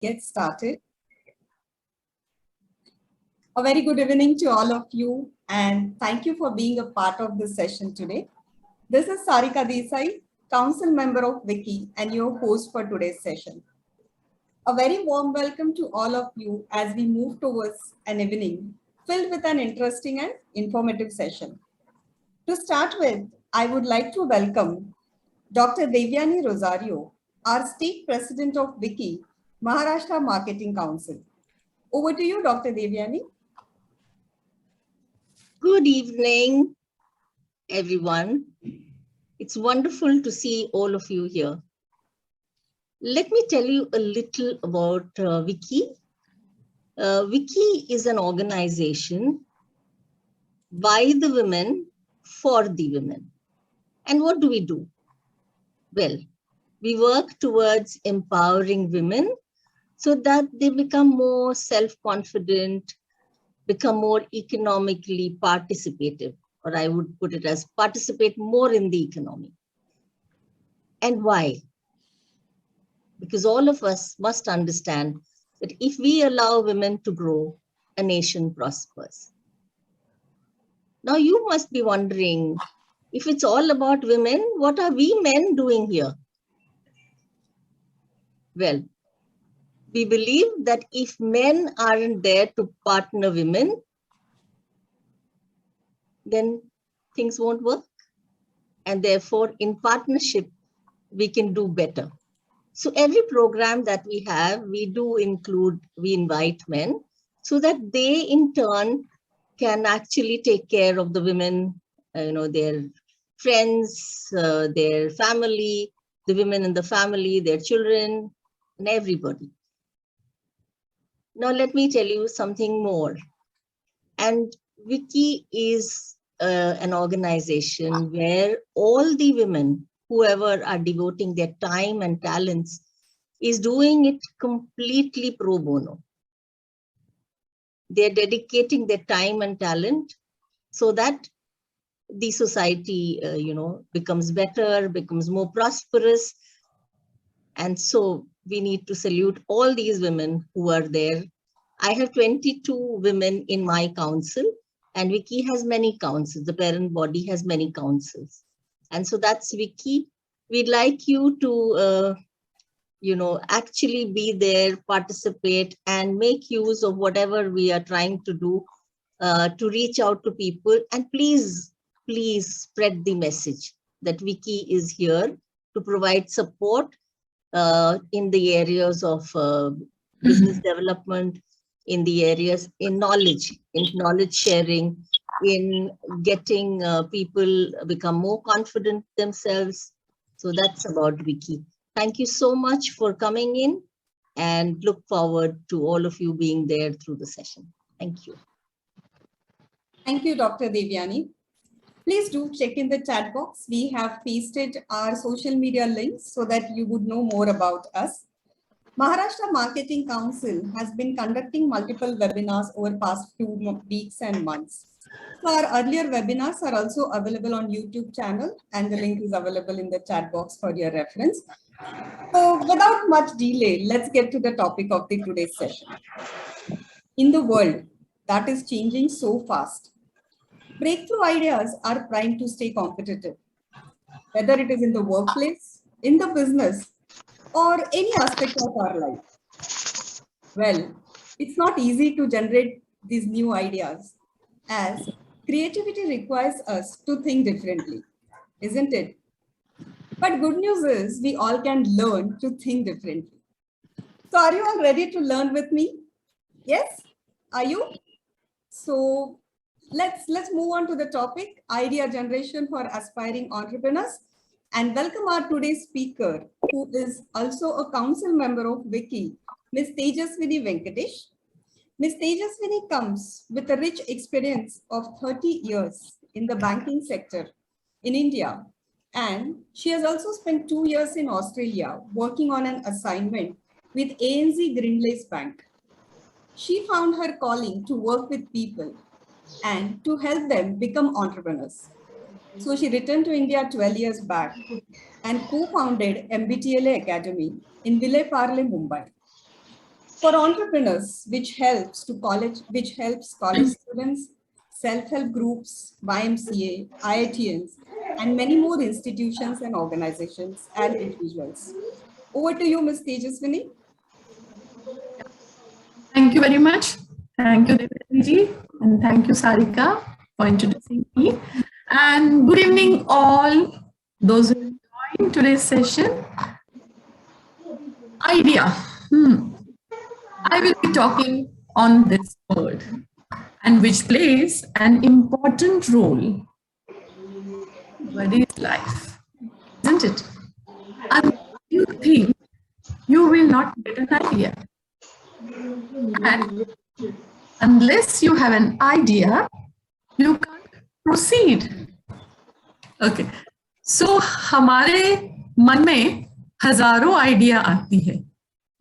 get started. A very good evening to all of you, and thank you for being a part of this session today. This is Sarika Desai, Council Member of Wiki, and your host for today's session. A very warm welcome to all of you as we move towards an evening filled with an interesting and informative session. To start with, I would like to welcome Dr. Devyani Rosario, our State President of Wiki, Maharashtra Marketing Council. Over to you, Dr. Devyani. Good evening, everyone. It's wonderful to see all of you here. Let me tell you a little about Wiki. Wiki is an organization by the women for the women. And what do we do? Well, we work towards empowering women so that they become more self-confident, become more economically participative, or I would put it as participate more in the economy. And why? Because all of us must understand that if we allow women to grow, a nation prospers. Now you must be wondering, if it's all about women, what are we men doing here? Well, we believe that if men aren't there to partner women, then things won't work. And therefore, in partnership, we can do better. So every program that we have, we invite men so that they in turn can actually take care of the women, their friends, their family, the women in the family, their children, and everybody. Now, let me tell you something more. And Wiki is an organization where all the women, whoever are devoting their time and talents, is doing it completely pro bono. They're dedicating their time and talent so that the society, becomes better, becomes more prosperous. And so we need to salute all these women who are there. I have 22 women in my council, and Wiki has many councils. The parent body has many councils. And so that's Wiki. We'd like you to, actually be there, participate, and make use of whatever we are trying to do to reach out to people. And please spread the message that Wiki is here to provide support in the areas of business development, in the areas in knowledge sharing, in getting people become more confident themselves. So that's about Wiki. Thank you so much for coming in, and look forward to all of you being there through the session. Thank you. Thank you, Dr. Devyani. Please do check in the chat box. We have pasted our social media links so that you would know more about us. Maharashtra Marketing Council has been conducting multiple webinars over past few weeks and months. So our earlier webinars are also available on YouTube channel, and the link is available in the chat box for your reference. So without much delay, let's get to the topic of the today's session. In the world that is changing so fast, breakthrough ideas are primed to stay competitive, whether it is in the workplace, in the business, or any aspect of our life. Well, it's not easy to generate these new ideas, as creativity requires us to think differently, isn't it? But good news is we all can learn to think differently. So are you all ready to learn with me? Yes? Are you? So let's move on to the topic, idea generation for aspiring entrepreneurs, and welcome our today's speaker, who is also a council member of Wiki, Ms. Tejaswini Venkatesh. Ms. Tejaswini comes with a rich experience of 30 years in the banking sector in India, and she has also spent 2 years in Australia working on an assignment with ANZ Grindlays Bank. She found her calling to work with people and to help them become entrepreneurs. So she returned to India 12 years back and co-founded MBTLA Academy in Vile Parle, Mumbai. for entrepreneurs, which helps college students, self-help groups, YMCA, IITians, and many more institutions and organizations and individuals. Over to you, Ms. Tejaswini. Thank you very much. Thank you, Devyani, and thank you, Sarika, for introducing me. And good evening, all those who joined today's session. Idea. I will be talking on this word and which plays an important role in everybody's life, isn't it? And you think you will not get an idea. And unless you have an idea, you can't proceed. Okay. So हमारे मन में हजारों idea आती है,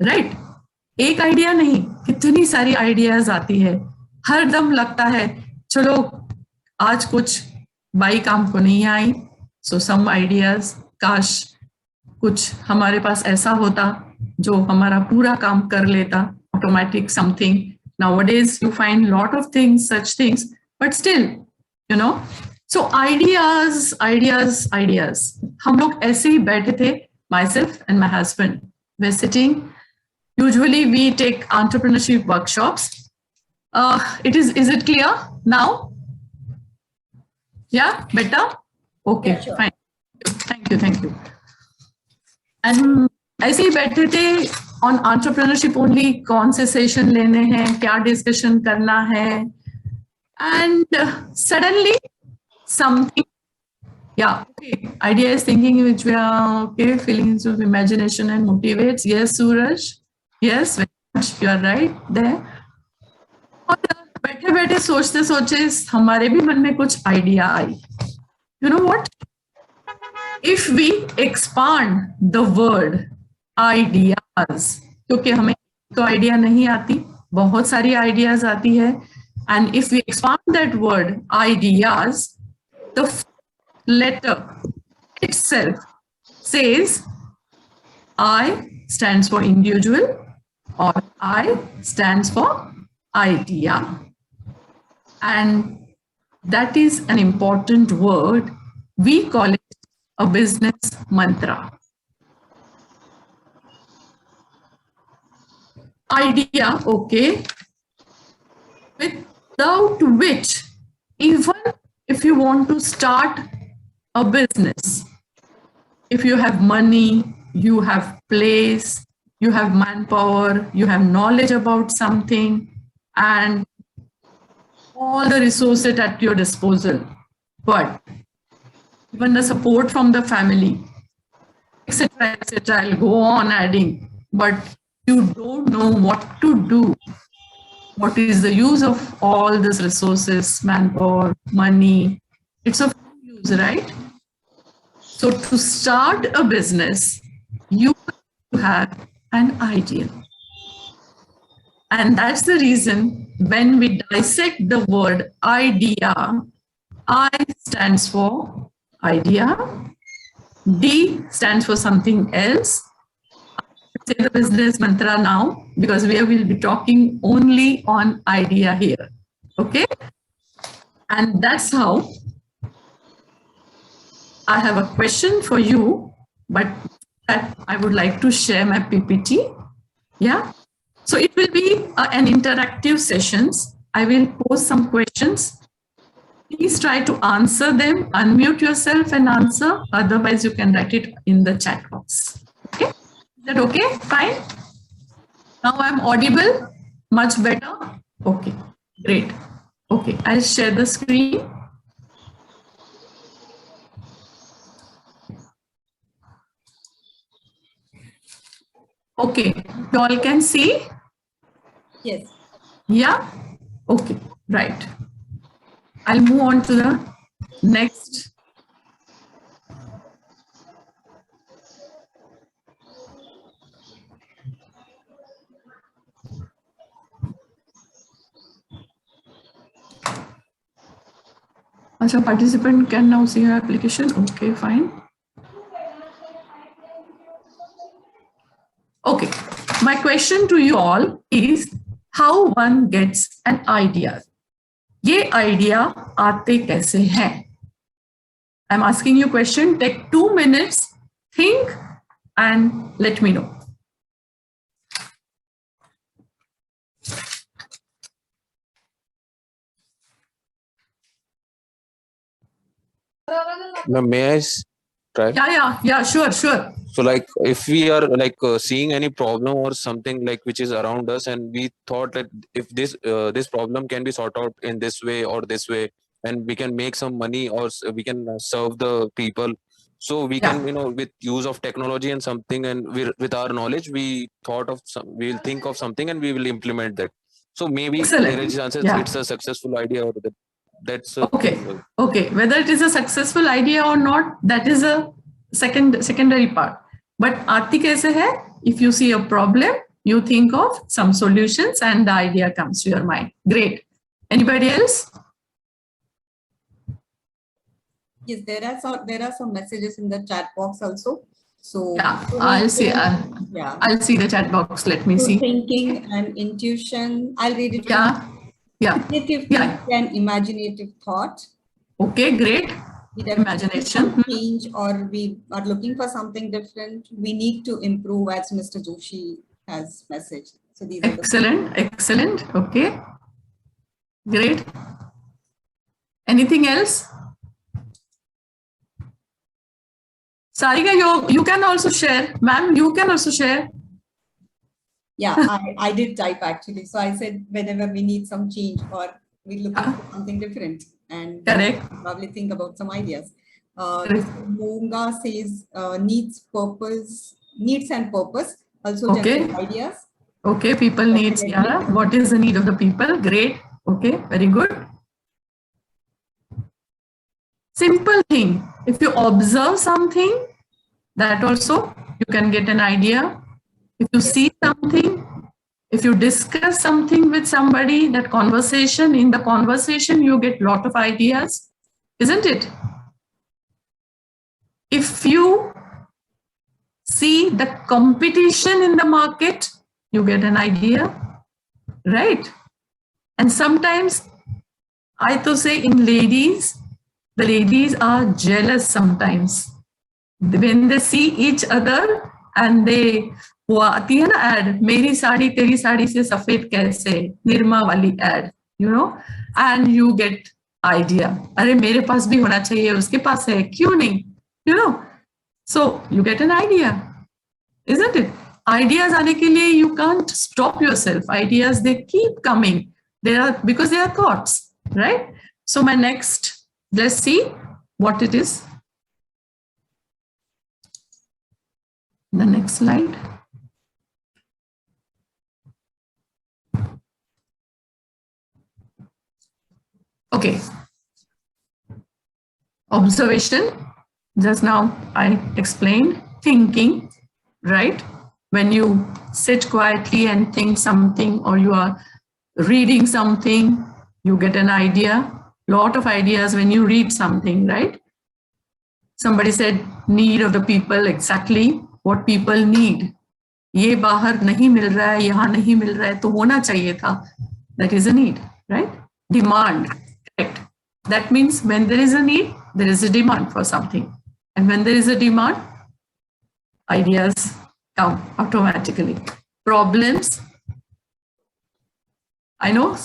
right? एक idea नहीं, कितनी सारी आइडियाज आती है. हर दम लगता है चलो आज कुछ बाई काम को नहीं आई, सो सम आइडियाज, काश कुछ हमारे पास ऐसा होता जो हमारा पूरा काम कर लेता, automatic something. Nowadays you find lot of things, such things, but still, you know, so ideas. हम लोग ऐसे ही बैठे थे. Myself and my husband were sitting. Usually we take entrepreneurship workshops. Is it clear now? Yeah, better? Okay, Yeah, sure. fine. Thank you. And ऐसे ही बैठे थे on entrepreneurship only, कौन से सेशन लेने हैं, क्या डिस्कशन करना है, and suddenly something, yeah, okay, idea is thinking which we are, okay, feelings of imagination and motivates. Yes, Suraj, yes, very much, you are right there. और बैठे बैठे सोचते सोचते हमारे भी मन में कुछ idea I. You know what? If we expand the word ideas, क्योंकि हमें तो आइडिया नहीं आती, बहुत सारी आइडियाज आती है, and if we expand that word ideas, the letter itself says I stands for individual or I stands for idea, and that is an important word. We call it a business mantra. Idea, okay, without which, even if you want to start a business, if you have money, you have place, you have manpower, you have knowledge about something, and all the resources at your disposal, but even the support from the family, etc., I'll go on adding, but you don't know what to do. What is the use of all these resources, manpower, money? It's of no use, right? So to start a business, you have an idea. And that's the reason when we dissect the word idea, I stands for idea, D stands for something else. Say the business mantra now, because we will be talking only on idea here, okay? And that's how I have a question for you, but that I would like to share my PPT, yeah? So it will be an interactive sessions. I will pose some questions. Please try to answer them, unmute yourself and answer, otherwise you can write it in the chat box, okay? Is that okay? Fine. Now I'm audible, much better. Okay, great. Okay, I'll share the screen. Okay, you all can see? Yes. Yeah? Okay, right. I'll move on to the next. As a participant can now see your application. Okay, fine. Okay, my question. question to you all is how one gets an idea. ये idea आते कैसे हैं? I'm asking you question. Take 2 minutes, think, and let me know. May I try? Yeah, sure. So like if we are like seeing any problem or something like which is around us, and we thought that if this problem can be sorted out in this way or this way, and we can make some money, or we can serve the people, so we can, with use of technology and something, and with our knowledge, we will think of something and we will implement that. So maybe Excellent. there is chances Yeah. it's a successful idea, or that's Okay. Whether it is a successful idea or not, that is a secondary part. But आती कैसे है? If you see a problem, you think of some solutions and the idea comes to your mind. Great. Anybody else? Yes, there are some messages in the chat box also. So Yeah, I'll see. Yeah. I'll see the chat box. Let me So see. thinking and intuition. I'll read it. Yeah. Creative and imaginative thought. Okay, great. Imagination. Change, or we are looking for something different. We need to improve, as Mr. Joshi has messaged. So these are Excellent. Okay. Great. Anything else? Sarika, you can also share. Ma'am, you can also share. Yeah, I did type actually. So I said whenever we need some change or we're looking for something different, and Correct. probably think about some ideas. Correct. Moonga says needs and purpose. Also Okay. generate ideas. Okay, people needs. Yeah. What is the need of the people? Great. Okay, very good. Simple thing. If you observe something, that also you can get an idea. If you see something, if you discuss something with somebody, in the conversation, you get a lot of ideas, isn't it? If you see the competition in the market, you get an idea, right? And sometimes, I to say in ladies, the ladies are jealous sometimes. When they see each other and they, वो आती है ना ad, मेरी साड़ी तेरी साड़ी से सफेद कैसे, निर्मा वाली ad, and you get idea. अरे मेरे पास भी होना चाहिए, उसके पास है, क्यों नहीं, so you get an idea, isn't it? Ideas आने के लिए you can't stop yourself. Ideas, they keep coming. Because they are thoughts, right? So my next, let's see what it is. The next slide. Okay. Observation. Just now I explained thinking, right? When you sit quietly and think something, or you are reading something, you get an idea. Lot of ideas when you read something, right? Somebody said need of the people, exactly what people need. ये बाहर नहीं मिल रहा है, यहाँ नहीं मिल रहा है, तो होना चाहिए था. That is a need, right? Demand, correct. That means when there is a need, there is a demand for something. And when there is a demand, ideas come automatically. Problems. I know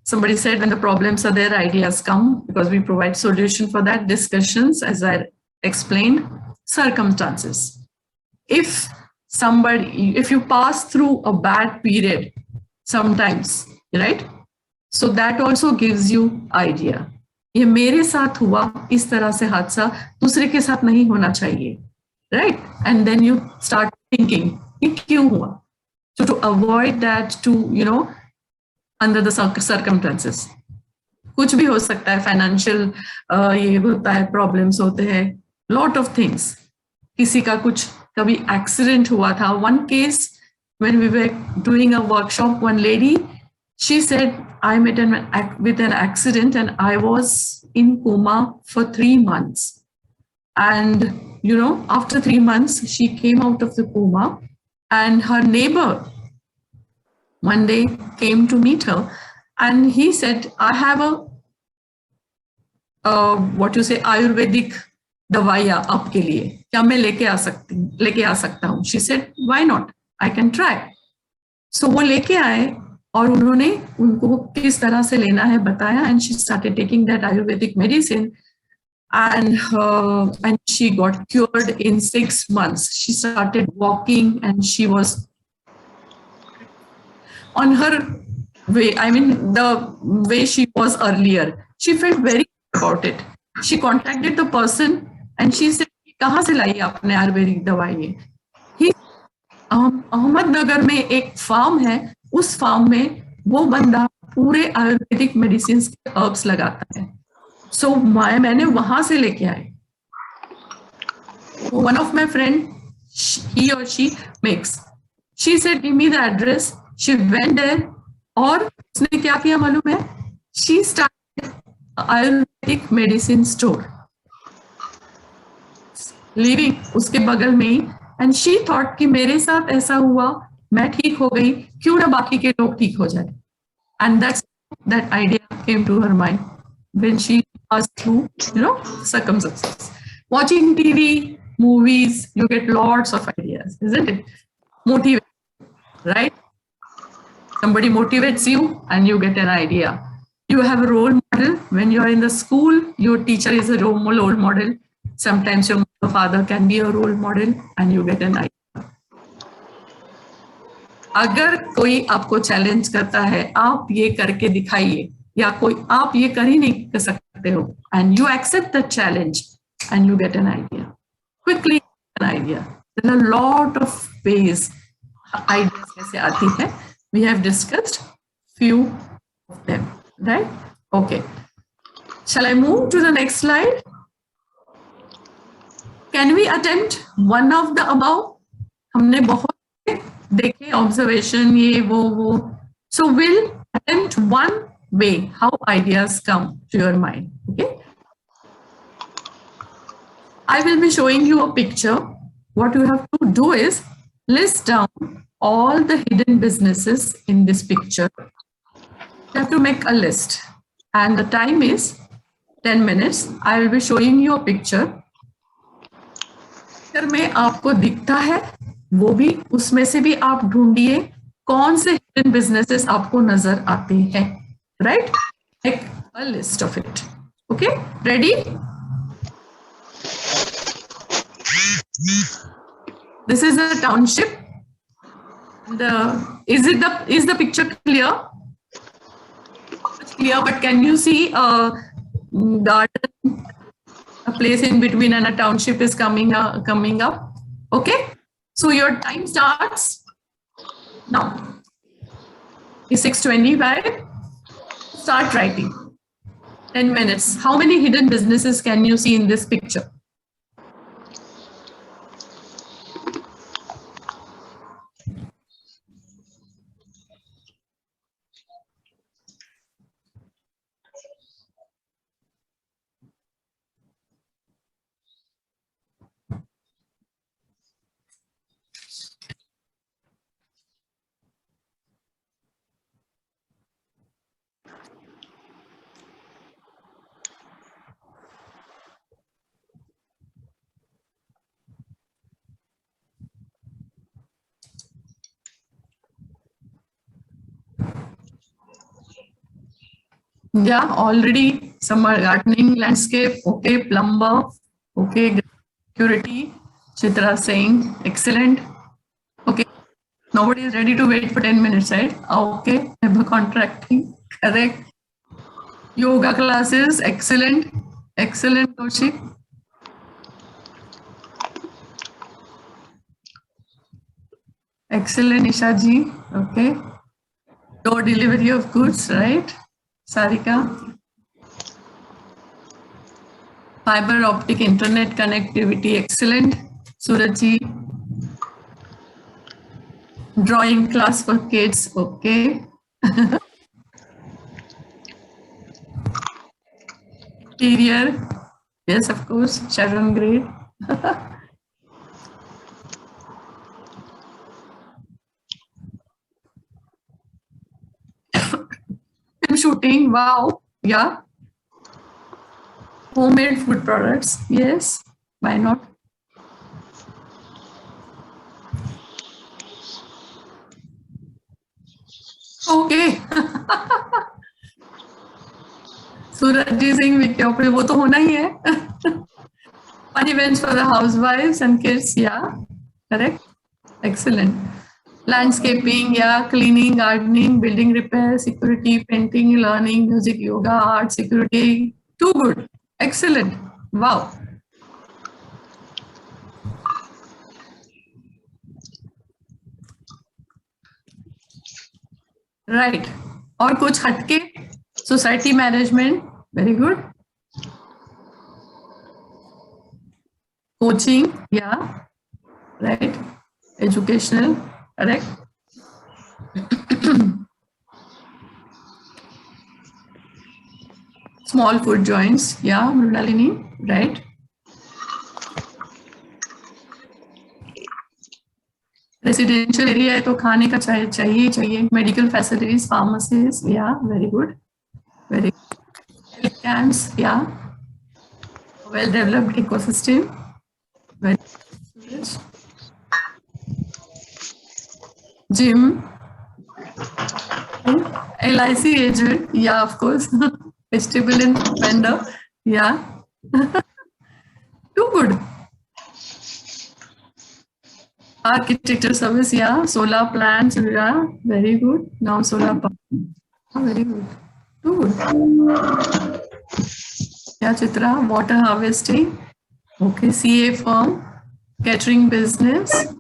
somebody said when the problems are there, ideas come, because we provide solution for that. Discussions, as I explained. Circumstances. If you pass through a bad period sometimes, right? So that also gives you idea. ये मेरे साथ हुआ इस तरह से हादसा, दूसरे के साथ नहीं होना चाहिए, right? And then you start thinking, ये क्यों हुआ? So to avoid that, to, under the circumstances, कुछ भी हो सकता है, financial ये होता है, problems होते हैं, lot of things. किसी का कुछ कभी accident हुआ था. One case, when we were doing a workshop, one lady, she said, I met with an accident and I was in coma for 3 months. And, after 3 months, she came out of the coma, and her neighbor one day came to meet her, and he said, I have a what you say Ayurvedic दवाइयाँ आपके लिए, क्या मैं लेके आ सकता हूँ? She said, why not? I can try. So वो लेके आए और उन्होंने उनको किस तरह से लेना है बताया, and she started taking that Ayurvedic medicine, and she got cured in 6 months. She started walking and she was on her way, I mean the way she was earlier. She felt very good about it. She contacted the person and she said, कहाँ से लाई आपने आयुर्वेदिक दवाई? अहमदनगर में एक farm है, उस farm में वो बंदा पूरे आयुर्वेदिक मेडिसिन के हर्ब्स लगाता है. सो मैंने वहां से लेके आई. One of my friend, he or she makes. She said, give me the address. She went there और उसने क्या किया मालूम है? She started Ayurvedic medicine store, living उसके बगल में ही, and she thought कि मेरे साथ ऐसा हुआ, मैं ठीक हो गई, क्यों ना बाकी के लोग ठीक हो जाए. And that idea came to her mind when she passed through, circumstances. Watching TV, movies, you get lots of ideas, isn't it? Motivate, right? Somebody motivates you and you get an idea. You have a role model. When you are in the school, your teacher is a role model. Sometimes your father can be a role model and you get an idea. अगर कोई आपको challenge करता है, आप ये करके दिखाइए, या कोई आप ये कर ही नहीं कर सकते हो, and you accept the challenge and you get an idea. Quickly an idea. There are a lot of ways ideas कैसे आती है. We have discussed few of them, right? Okay. Shall I move to the next slide? Can we attempt one of the above? हमने बहुत देखे observation ये वो. So we'll attempt one way how ideas come to your mind. Okay. I will be showing you a picture. What you have to do is list down all the hidden businesses in this picture. You have to make a list, and the time is 10 minutes. I will be showing you a picture. Picture में आपको दिखता है वो भी, उसमें से भी आप ढूंढिए कौन से हिडन बिजनेसेस आपको नजर आते हैं. Right? Make a list of it. Okay, ready? This is a township. Is the picture clear? It's clear, but can you see a garden, a place in between, and a township is coming up? Okay, so your time starts now. It's 6:25. Start writing. 10 minutes. How many hidden businesses can you see in this picture? Yeah, already some are gardening, landscape, okay, plumber, okay, security, Chitra saying, excellent. Okay, nobody is ready to wait for 10 minutes, right? Okay, contracting, correct. Yoga classes, excellent, excellent, Kaushik. Excellent, Isha ji, okay. Door delivery of goods, right? Sarika. Fiber optic internet connectivity, excellent. Surajji. Drawing class for kids, okay. Interior, yes, of course, Sharon, great. shooting. Wow. Yeah. Homemade food products. Yes. Why not? Okay. Suraj Ji Singh video पे वो तो होना ही है. Fun events for the housewives and kids. Yeah. Correct. Excellent. Landscaping, yeah, cleaning, gardening, building repair, security, painting, learning, music, yoga, art, security. Too good. Excellent. Wow. Right. और कुछ हटके society management. Very good. Coaching, yeah. Right. Educational, correct. Small food joints, yeah, Mrunalini, right. Residential area है तो खाने का चाहिए. Medical facilities, pharmacies, yeah, very good. Very good. Health camps, yeah. Well developed ecosystem. Very good. Gym. LIC agent, yeah, of course. Vegetable and vendor, yeah. Too good. Architecture service, yeah. Solar plants, yeah. Very good. Now solar power. Very good. Too good. Yeah, Chitra. Water harvesting. Okay. CA firm. Catering business.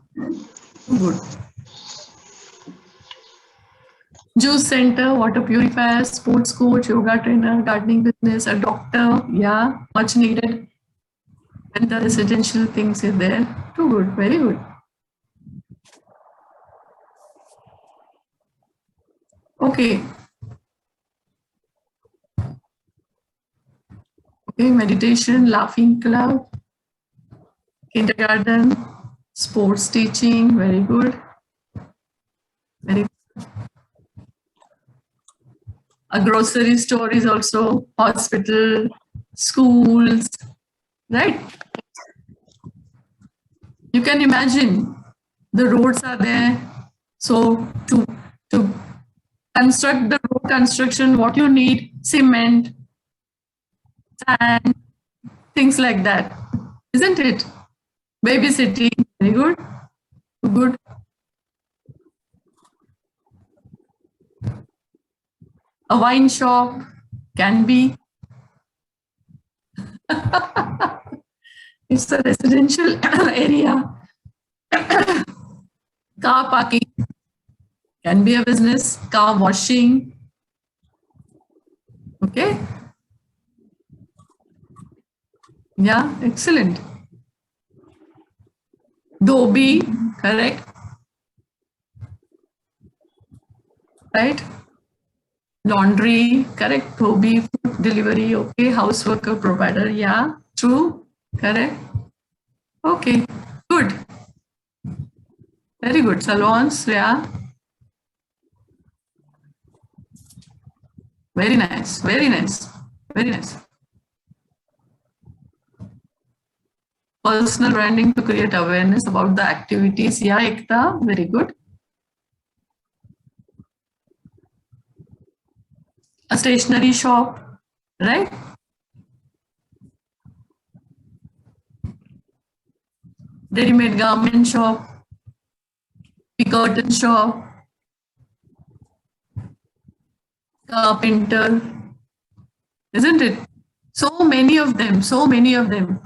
Good. Juice center, water purifier, sports coach, yoga trainer, gardening business, a doctor, yeah, much needed. And the residential things are there. Too good, very good. Okay. Okay, meditation, laughing club, kindergarten, sports teaching, very good. Very good. A grocery store is also hospital, schools, right? You can imagine the roads are there. So to construct the road construction, what you need, cement, sand, things like that, isn't it? Babysitting, very good, good. A wine shop can be. It's a residential area. Car parking can be a business. Car washing. Okay. Yeah, excellent. Dhobi, correct. Right. Laundry, correct. Dhobi, food delivery, okay. House worker provider, yeah, true, correct. Okay, good. Very good. Salons, yeah. Very nice, very nice, very nice. Personal branding to create awareness about the activities, yeah, Ekta, very good. A stationery shop, right? Ready-made garment shop, curtain shop, carpenter, isn't it? So many of them, so many of them.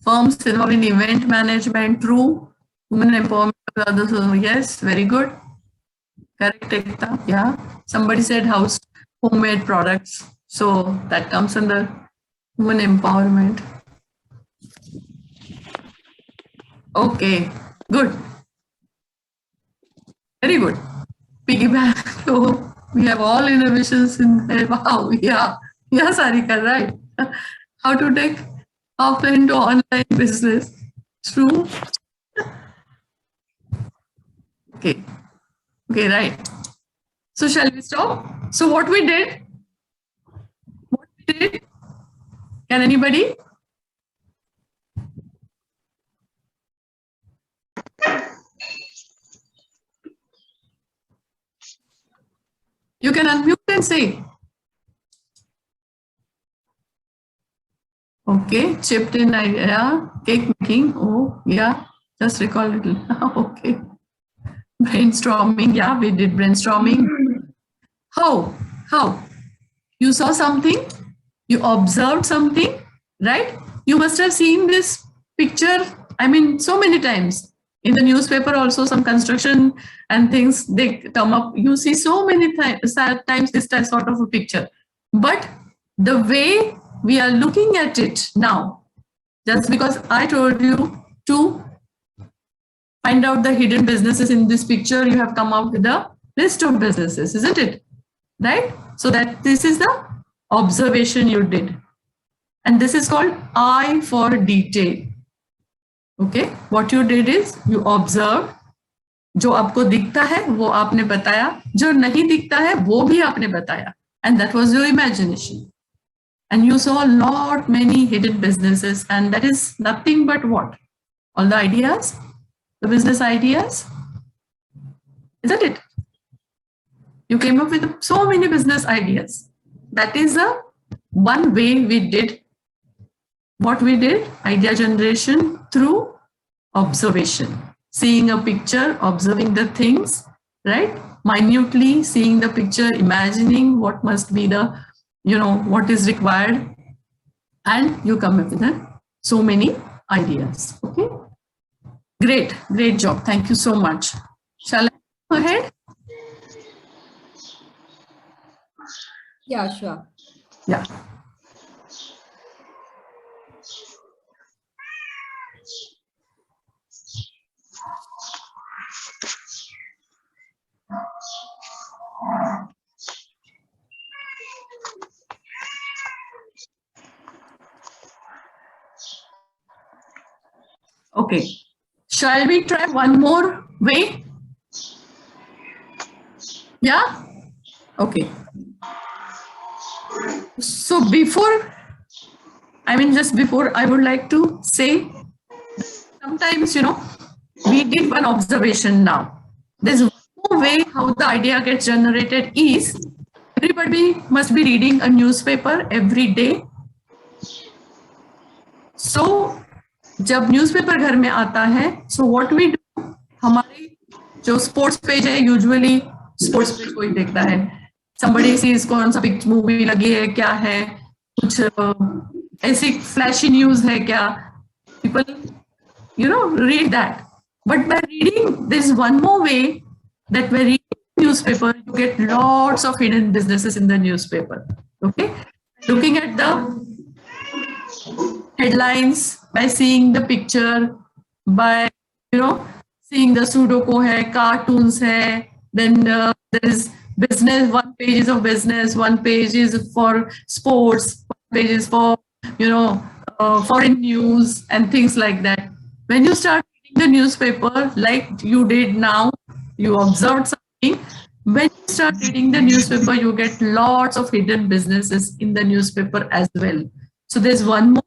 Firms involved in event management, true. Women empowerment of others, yes, very good. Correct, Ekta, yeah. Somebody said house homemade products. So that comes under women empowerment. Okay, good. Very good. Piggyback. So we have all innovations in there. Wow, yeah. Yeah, Sarika, right. How to take offline to online business. True. Okay. Okay, right. So shall we stop? So what we did? Can anybody? You can unmute and say. Okay, chipped in idea, cake making. Oh, yeah, just recall it. Okay. Brainstorming. Yeah, we did brainstorming. How? You saw something? You observed something, right? You must have seen this picture, I mean, so many times. In the newspaper also, some construction and things, they come up. You see so many times this sort of a picture. But the way we are looking at it now, just because I told you to find out the hidden businesses in this picture, you have come out with a list of businesses, isn't it? Right? So that this is the observation you did. And this is called eye for detail. Okay, what you did is you observed. जो आपको दिखता है वो आपने बताया, जो नहीं दिखता है वो भी आपने बताया, and that was your imagination. And you saw a lot many hidden businesses, and that is nothing but what? All the ideas, the business ideas, isn't it? You came up with so many business ideas. That is the one way we did what we did, idea generation through observation. Seeing a picture, observing the things, right? Minutely seeing the picture, imagining what must be the, what is required. And you come up with so many ideas, okay? Great job. Thank you so much. Shall I go ahead? Yeah, sure. Yeah. Okay. Shall we try one more way? Yeah? Okay. So just before, I would like to say, sometimes, we did one observation now. There's one more way how the idea gets generated is, everybody must be reading a newspaper every day. So, जब newspaper घर में आता है, so what we do, हमारे जो sports page है, usually sports page कोई देखता है, somebody sees कौन सा मूवी लगी है, क्या है, कुछ ऐसी फ्लैशी न्यूज है क्या, people read that. But by reading, there's one more way, that by reading newspaper, you get lots of hidden businesses in the newspaper. Okay, looking at the headlines, by seeing the picture, by seeing the Sudoku hai, cartoons hai, then there is business, one page is of business, one page is for sports, one page is for foreign news and things like that. When you start reading the newspaper like you did now, you observed something. When you start reading the newspaper, you get lots of hidden businesses in the newspaper as well. So there's one more.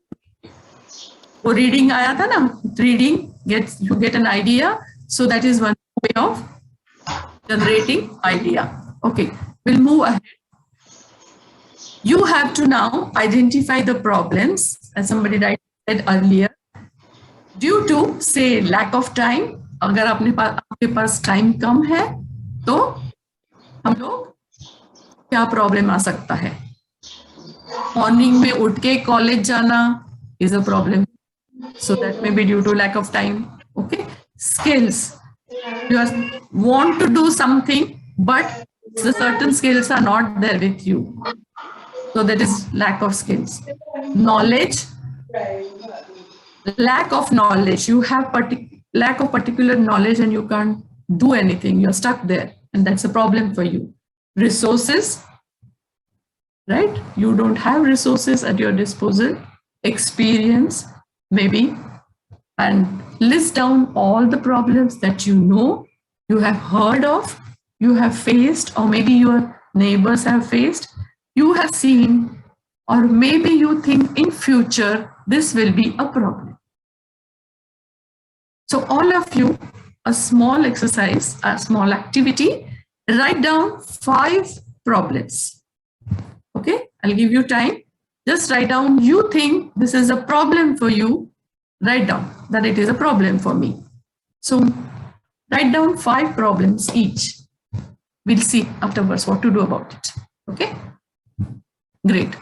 वो reading आया था ना, reading you get an idea. So that is one way of generating idea. Okay, we'll move ahead. You have to now identify the problems, as somebody said earlier. Due to say lack of time, अगर आपके पास time कम है तो हम लोग क्या problem आ सकता है? Morning में उठ के कॉलेज जाना is a problem. So that may be due to lack of time. Okay, skills. You want to do something, but the certain skills are not there with you. So that is lack of skills. Knowledge. Lack of knowledge. You have lack of particular knowledge and you can't do anything. You're stuck there, and that's a problem for you. Resources. Right? You don't have resources at your disposal. Experience. Maybe, and list down all the problems that you have heard of, you have faced, or maybe your neighbors have faced, you have seen, or maybe you think in future this will be a problem. So all of you, a small exercise, a small activity, write down 5 problems. Okay, I'll give you time. Just write down, you think this is a problem for you, write down that it is a problem for me. So write down 5 problems each. We'll see afterwards what to do about it. Okay, great.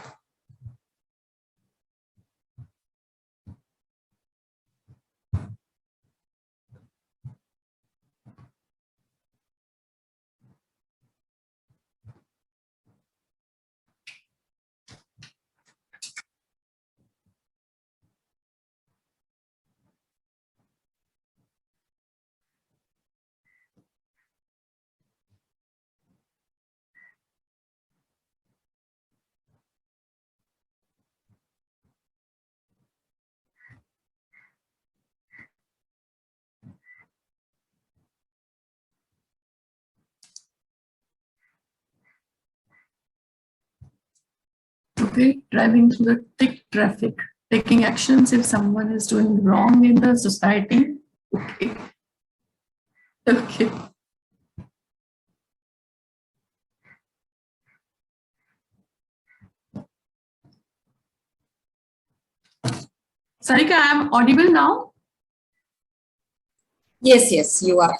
Okay, driving through the thick traffic, taking actions if someone is doing wrong in the society. Okay. Okay. Sarika, I am audible now? Yes, yes, you are.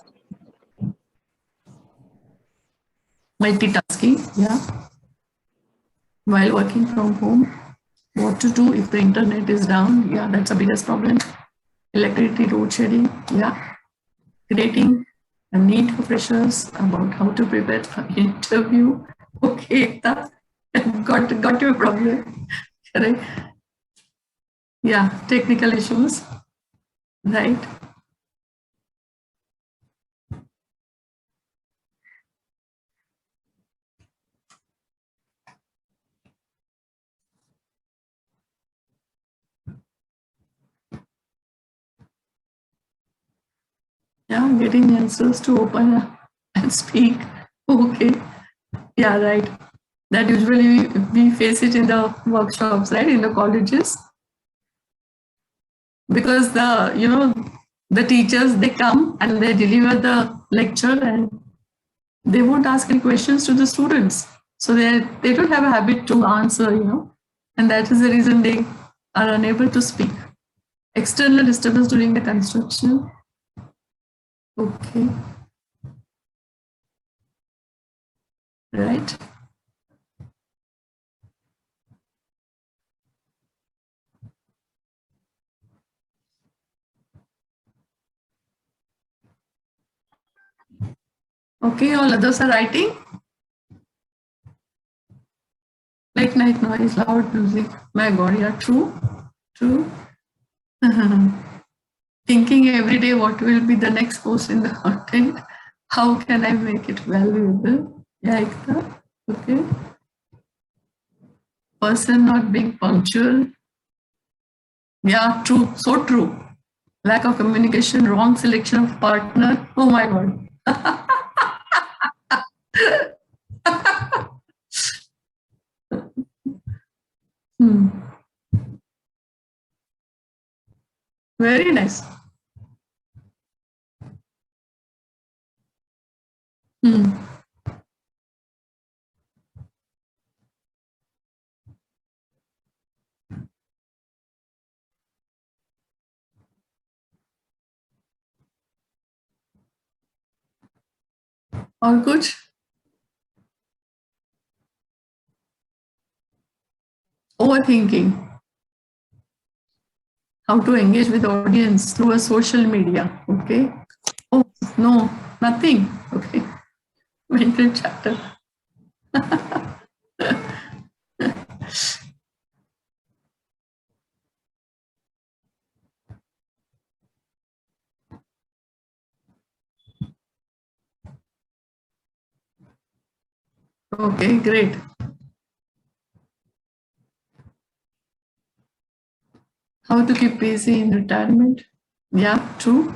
Multitasking, yeah. While working from home, what to do if the internet is down? Yeah, that's the biggest problem. Electricity load shedding, yeah. Creating a need for freshers about how to prepare for interview. Okay, got your problem. Correct. Yeah, technical issues, right? Yeah, getting answers to open and speak. Okay. Yeah, right. That usually we face it in the workshops, right? In the colleges. Because the teachers, they come and they deliver the lecture and they won't ask any questions to the students. So they don't have a habit to answer, and that is the reason they are unable to speak. External disturbance during the construction. Okay. Right. Okay, all others are writing. Late night noise, loud music. My God, yeah, true. Thinking every day what will be the next post in the content. How can I make it valuable? Yeah, Ekta. Okay. Person not being punctual. Yeah, true. So true. Lack of communication, wrong selection of partner. Oh my God. Very nice. All good. Overthinking. How to engage with audience through a social media. Okay. Oh, no, nothing. Okay. Mental chapter. Okay, great. How to keep busy in retirement? Yeah, true.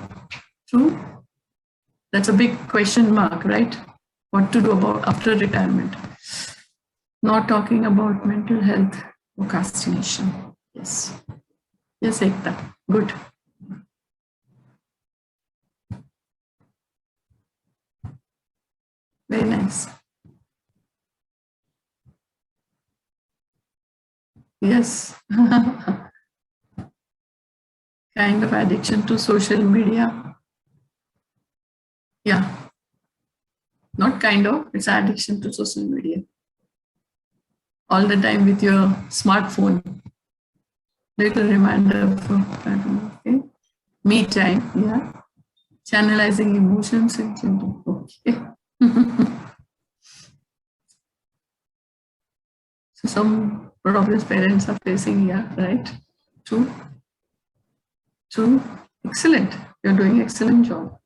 That's a big question mark, right? what to do about after retirement. Not talking about mental health, procrastination. Yes. Yes, Ekta. Good. Very nice. Yes. Kind of addiction to social media. Yeah. Not kind of, it's addiction to social media. All the time with your smartphone. Little reminder for, I don't know, okay. Me time, yeah. Channelizing emotions into, okay. So some problems parents are facing, yeah, right? True. True. Excellent. You're doing excellent job.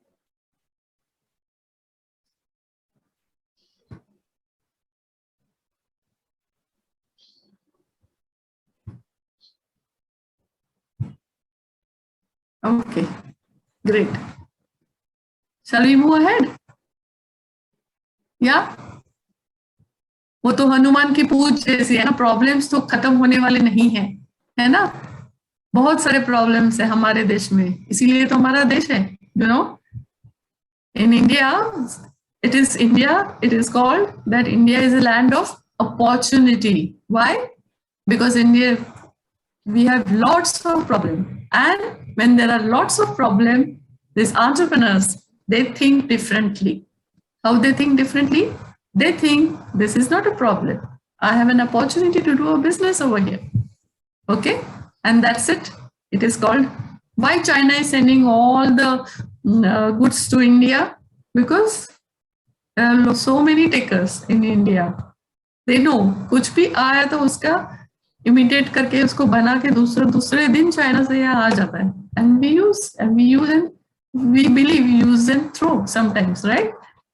Okay, great. Shall we move ahead? Yeah? वो तो हनुमान की पूछ जैसी है ना, problems तो खत्म होने वाले नहीं है, है ना? बहुत सारे प्रॉब्लम्स है हमारे देश में, इसीलिए तो हमारा देश है, you know? In India, it is called that India is a land of opportunity. Why? Because India, we have lots of problems. And when there are lots of problems, these entrepreneurs, they think differently. How they think differently? They think this is not a problem. I have an opportunity to do a business over here. Okay? And that's it. It is called, why China is sending all the goods to India? Because there are so many takers in India. They know, कुछ भी आया तो उसका imitate करके उसको बना के दूसरे दिन चाइना से यहाँ आ जाता है. And we use and we believe we use and throw sometimes, right?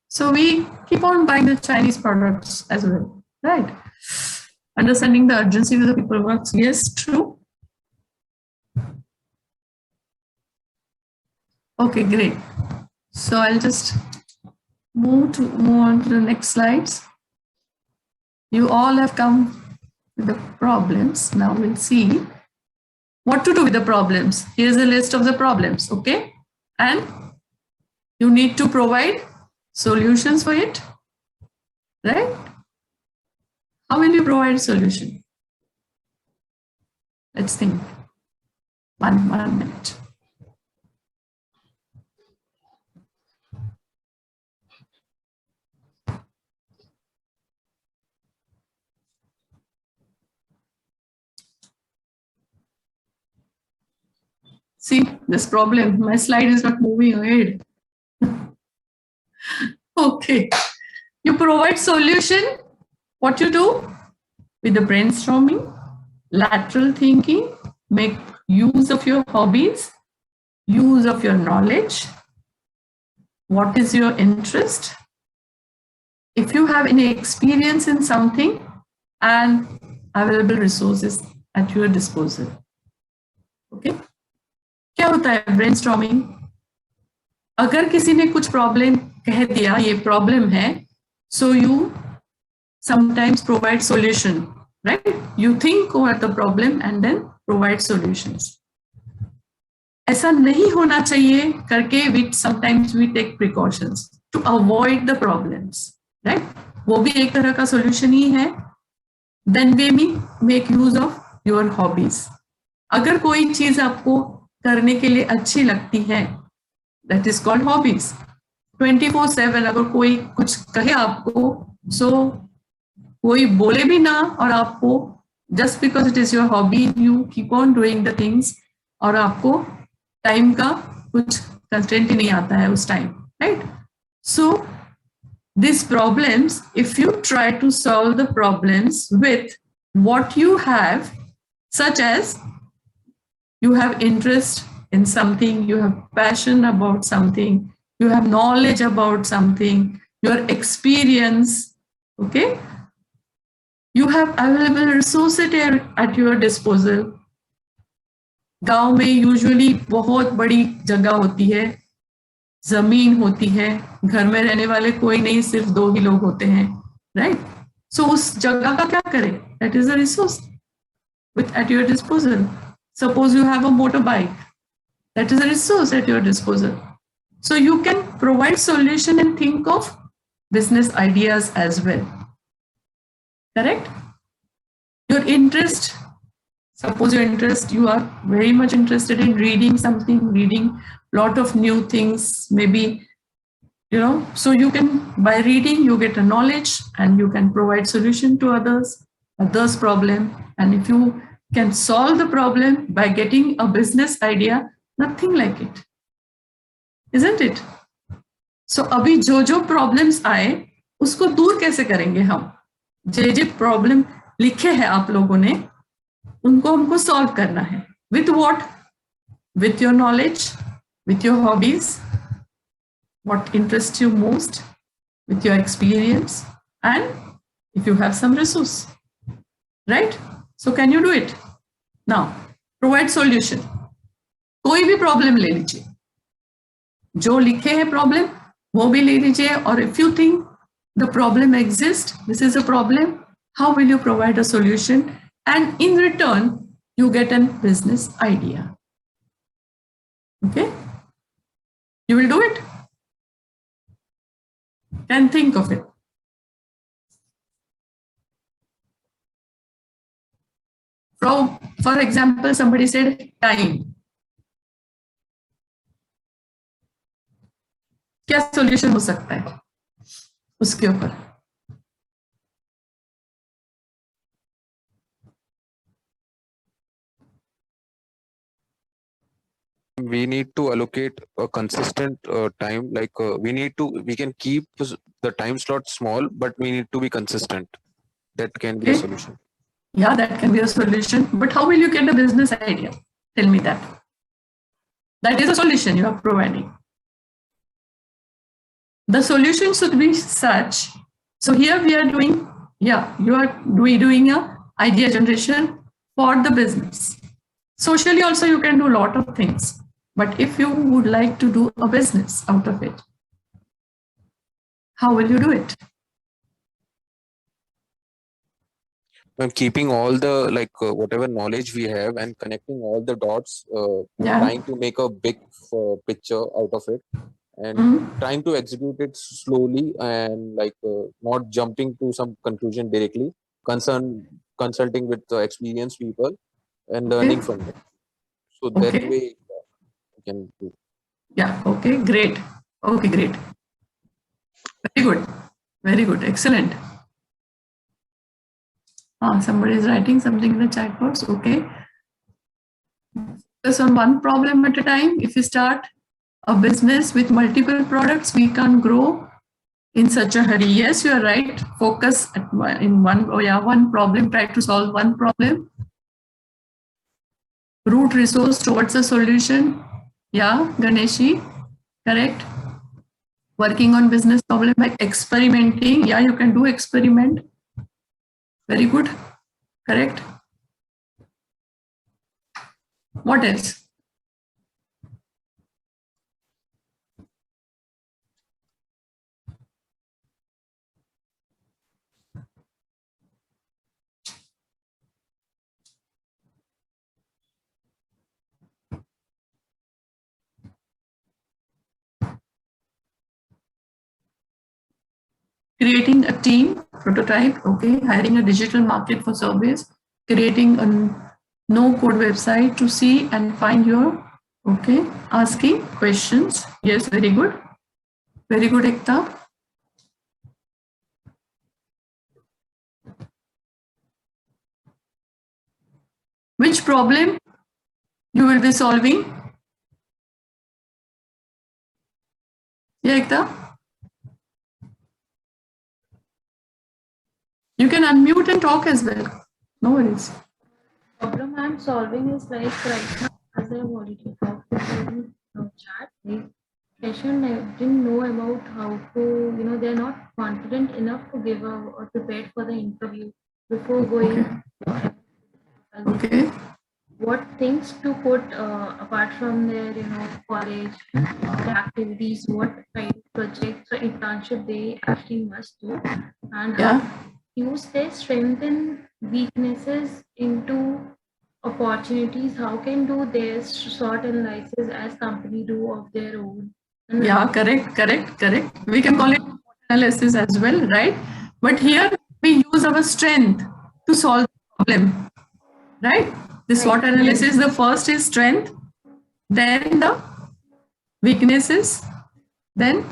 So we keep on buying the Chinese products as well, right? Understanding the urgency of the people works. Yes, true. Okay, great. So I'll just move on to the next slides. You all have come with the problems. Now we'll see what to do with the problems. Here's a list of the problems, okay? And you need to provide solutions for it, right? How will you provide solution? Let's think. One minute. See, this problem, my slide is not moving ahead. Okay, you provide solution. What you do with the brainstorming, lateral thinking, make use of your hobbies, use of your knowledge. What is your interest? If you have any experience in something and available resources at your disposal. Okay. क्या होता है brainstorming? अगर किसी ने कुछ problem कह दिया, ये प्रॉब्लम है, so you sometimes provide solution, right? You think over the problem and then provide solutions. ऐसा नहीं होना चाहिए करके which sometimes we take precautions to avoid the problems, right? वो भी एक तरह का सॉल्यूशन ही है. Then we make use of your hobbies. अगर कोई चीज आपको करने के लिए अच्छी लगती है, दैट इज कॉल्ड हॉबीज. 24/7 अगर कोई कुछ कहे आपको, सो कोई बोले भी ना और आपको just because it is your hobby you keep on doing the things, और आपको टाइम का कुछ कंस्ट्रेंट ही नहीं आता है उस time, right? So these problems, if you try to solve the problems with what you have, such as you have interest in something, you have passion about something, you have knowledge about something, your experience, okay? You have available resources at your disposal. गांव में usually बहुत बड़ी जगह होती है, जमीन होती है, घर में रहने वाले कोई नहीं, सिर्फ 2 ही लोग होते हैं, राइट? सो उस जगह का क्या करें? That is a resource with at your disposal. Suppose you have a motor bike, that is a resource at your disposal. So you can provide solution and think of business ideas as well. Correct? Your interest, suppose your interest, you are very much interested in reading something, reading lot of new things, maybe, so you can, by reading, you get a knowledge and you can provide solution to others problem. And if you can solve the problem by getting a business idea, nothing like it. Isn't it? So अभी जो problems आए उसको दूर कैसे करेंगे हम? जे problem लिखे हैं आप लोगों ने, उनको हमको सॉल्व करना है. With what? With your knowledge, with your hobbies, what interest you most, with your experience, and if you have some resource, right? So can you do it? Now provide solution. कोई भी problem ले लीजिए, जो लिखे हैं problem वो भी ले लीजिए, और if you think the problem exist, this is a problem, how will you provide a solution, and in return you get a business idea. Okay? You will do it? And think of it. For example, somebody said time. क्या solution हो सकता है उसके ऊपर? We need to allocate a consistent time, like we can keep the time slot small, but we need to be consistent. That can be a solution. Yeah, that can be a solution. But how will you get a business idea? Tell me that. That is a solution you are providing. The solution should be such. So here we are doing, you are doing a idea generation for the business. Socially also you can do a lot of things. But if you would like to do a business out of it, how will you do it? I'm keeping all the whatever knowledge we have and connecting all the dots, trying to make a big picture out of it, and trying to execute it slowly, and not jumping to some conclusion directly. Consulting with experienced people and learning from them. So that way you can do. Yeah. Okay. Great. Okay. Great. Very good. Very good. Excellent. Somebody is writing something in the chat box. Okay. Focus on one problem at a time. If you start a business with multiple products, we can't grow in such a hurry. Yes, you are right. Focus in one problem. Try to solve one problem. Root resource towards a solution. Yeah, Ganeshi, correct. Working on business problem by experimenting. Yeah, you can do experiment. Very good. Correct. What else? Creating a team, prototype, okay. Hiring a digital market for surveys, creating a no-code website to see and find your, okay. Asking questions. Yes, very good. Very good, Ekta. Which problem you will be solving? Yeah, Ekta. You can unmute and talk as well. No worries. Problem I'm solving is like right now, as I've already talked in chat, like session I didn't know about how to, they're not confident enough to give or prepared for the interview before going. Okay. what things to put apart from their, college activities, what kind of projects or internship they actually must do, and how Yeah. use their strength and weaknesses into opportunities. How can do their SWOT analysis as company do of their own. And Yeah, correct. We can call it analysis as well, right? But here we use our strength to solve the problem, right? The SWOT Right. analysis, the first is strength, then the weaknesses, then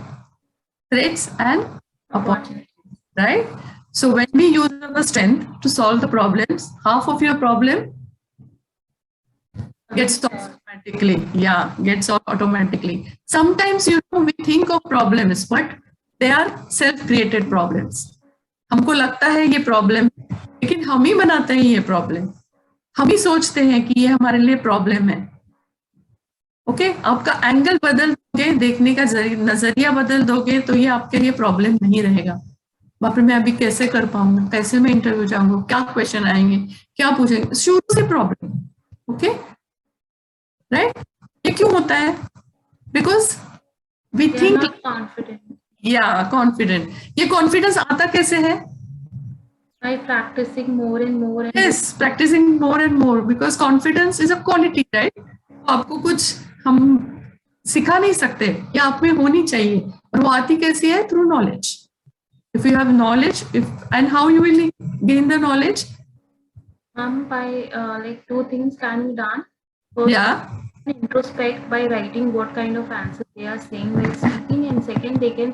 threats and opportunities, right? So when we use our strength to solve the problems, half of your problem gets solved automatically. Yeah, gets solved automatically. Sometimes, we think of problems, but they are self-created problems. हमको लगता है ये problem, लेकिन हम ही बनाते हैं ये problem. हम ही सोचते हैं कि ये हमारे लिए प्रॉब्लम है. ओके, आपका एंगल बदल दोगे, देखने का नजरिया बदल दोगे, तो ये आपके लिए प्रॉब्लम नहीं रहेगा. बाप रे, मैं अभी कैसे कर पाऊंगा, कैसे मैं इंटरव्यू जाऊंगा, क्या क्वेश्चन आएंगे, क्या पूछेंगे, शुरू से प्रॉब्लम. Okay, right? ये क्यों होता है? Because we They are think, not confident या कॉन्फिडेंट. ये कॉन्फिडेंस आता कैसे है? by practicing more and more and Yes, practicing more and more, because confidence is a quality, right? आपको कुछ हम सिखा नहीं सकते, या आप में होनी चाहिए. और वो आती कैसी है? Through knowledge. If you have knowledge, and how you will gain the knowledge? by like two things can be done. First, Yeah, introspect by writing what kind of answers they are saying while speaking, and second, they can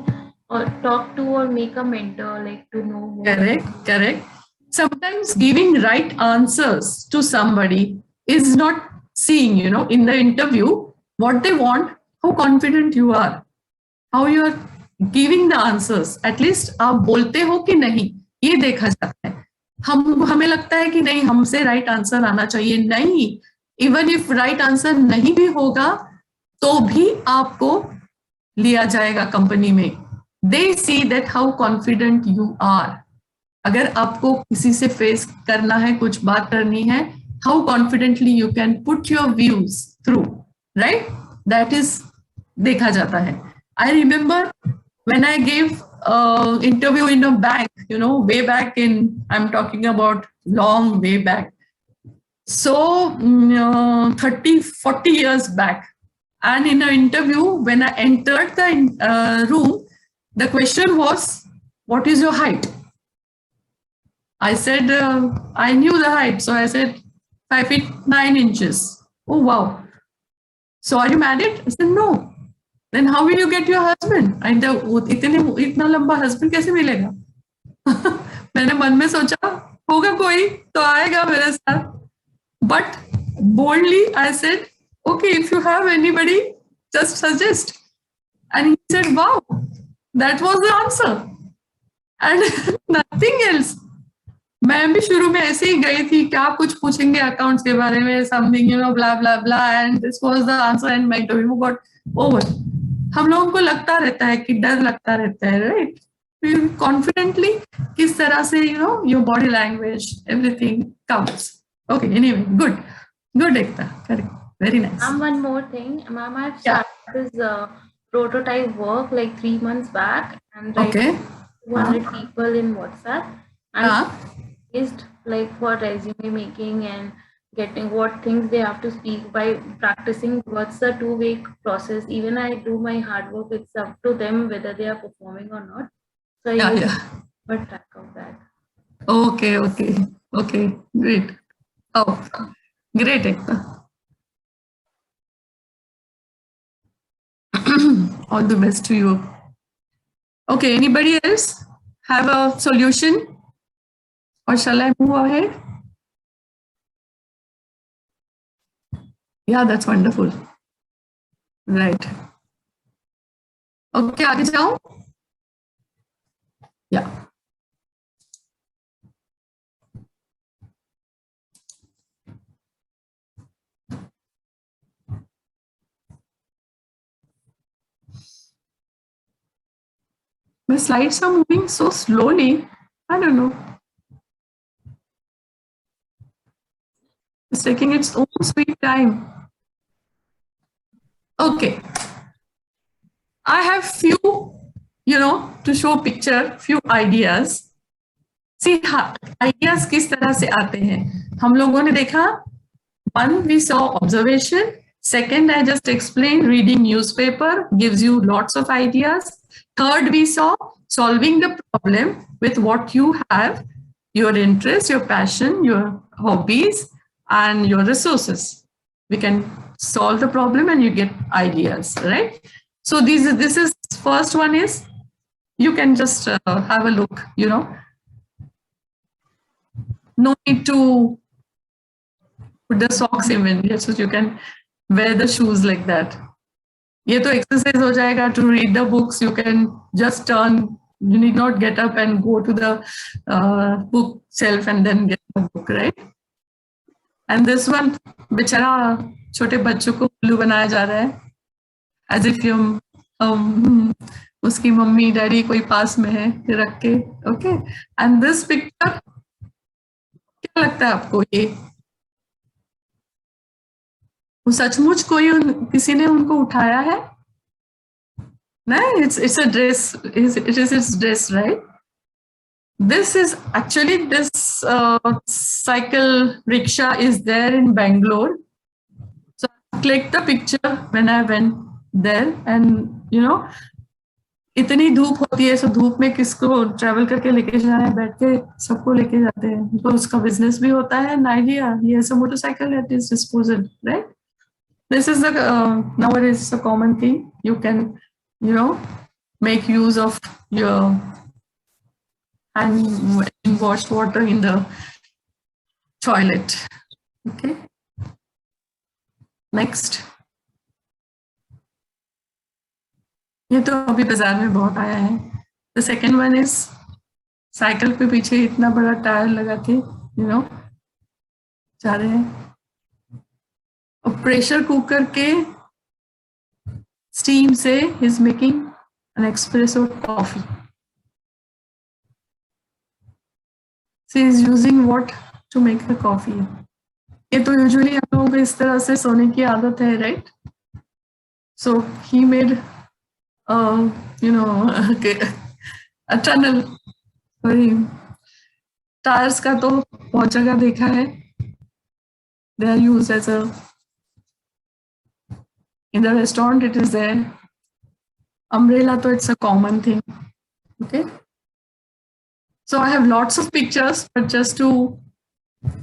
talk to or make a mentor, like to know more. correct. Sometimes giving right answers to somebody is not seeing, in the interview, what they want, how confident you are, how you are giving the answers. At least आप बोलते हो कि नहीं, ये देखा जाता है. हमें लगता है कि नहीं, हमसे राइट आंसर आना चाहिए. नहीं, इवन इफ राइट आंसर नहीं भी होगा तो भी आपको लिया जाएगा कंपनी में. They see that how confident you are. अगर आपको किसी से फेस करना है, कुछ बात करनी है, how confidently you can put your views through, right? That is देखा जाता है. I remember when I gave interview in a bank, way back in, I'm talking about long way back. So 30-40 years back. And in an interview, when I entered the room, the question was, what is your height? I said, I knew the height. So I said, 5 feet 9 inches. Oh, wow. So are you married? I said, no. Then how will you get your husband? And इतना लंबा husband कैसे मिलेगा? मैंने मन में सोचा, होगा कोई तो आएगा मेरे साथ. But boldly I said, okay, if you have anybody, just suggest. And he said, wow, that was the answer. And nothing else. मैं भी शुरू में ऐसे ही गई थी, क्या कुछ पूछेंगे अकाउंट्स के बारे में, something, blah blah blah, and this was the answer, and my interview got over. हम लोगों को लगता रहता है कि डर लगता रहता है, राइट? कॉन्फिडेंटली किस तरह से, your body language, everything comes. Okay, anyway, good Ekta, correct, very nice. One more thing, ma'am, I've started this prototype work like 3 months back, and Okay. 200 people in WhatsApp, and used like for resume making and getting what things they have to speak by practicing. What's the two-way process? Even I do my hard work, it's up to them whether they are performing or not. So I use a track of that. Okay, great. Oh, great, Ekta. All the best to you. Okay, anybody else have a solution? Or shall I move ahead? Yeah, that's wonderful. Right. Okay, आगे जाओ. Yeah. My slides are moving so slowly. I don't know. It's taking its own sweet time. Okay. I have few, to show picture, few ideas. See, ideas किस तरह से आते हैं? हम लोगों ने देखा, one, we saw observation. Second, I just explained reading newspaper gives you lots of ideas. Third, we saw solving the problem with what you have, your interests, your passion, your hobbies, and your resources. We can solve the problem and you get ideas, right? So this is first one is, you can just have a look, no need to put the socks even, so you can wear the shoes like that. ये तो exercise हो जाएगा. To read the books, you can just turn, you need not get up and go to the book shelf and then get the book, right? And this one, बेचारा छोटे बच्चों को उल्लू बनाया जा रहा है, as if उसकी मम्मी डैडी कोई पास में है रख के. Okay, and this picture, क्या लगता है आपको ये? वो सचमुच कोई किसी ने उनको उठाया है? नहीं, it's a dress. It is its dress, right? This is actually, this cycle rickshaw is there in Bangalore. So I clicked the picture when I went there, and इतनी धूप होती है, सो धूप में किसको ट्रैवल करके लेके जाना है, बैठ के सबको लेके जाते हैं, तो उसका बिजनेस भी होता है. An idea, he has a motorcycle at his disposal, right? This is the nowadays a common thing. You can, make use of your hand washed water in the toilet. Okay. Next. ये तो अभी बाजार में बहुत आया है. The second one is, cycle पे पीछे इतना बड़ा टायर लगा के, जा रहे हैं. प्रेशर कुकर के स्टीम से he's making an espresso coffee. So he's using what to make the coffee? ये तो usually हम लोगों को इस तरह से सोने की आदत है, right? So he made a tunnel. Sorry, tires का तो बहुत जगह देखा है. They are used as a, in the restaurant it is there. Umbrella, so it's a common thing. Okay. So I have lots of pictures, but just to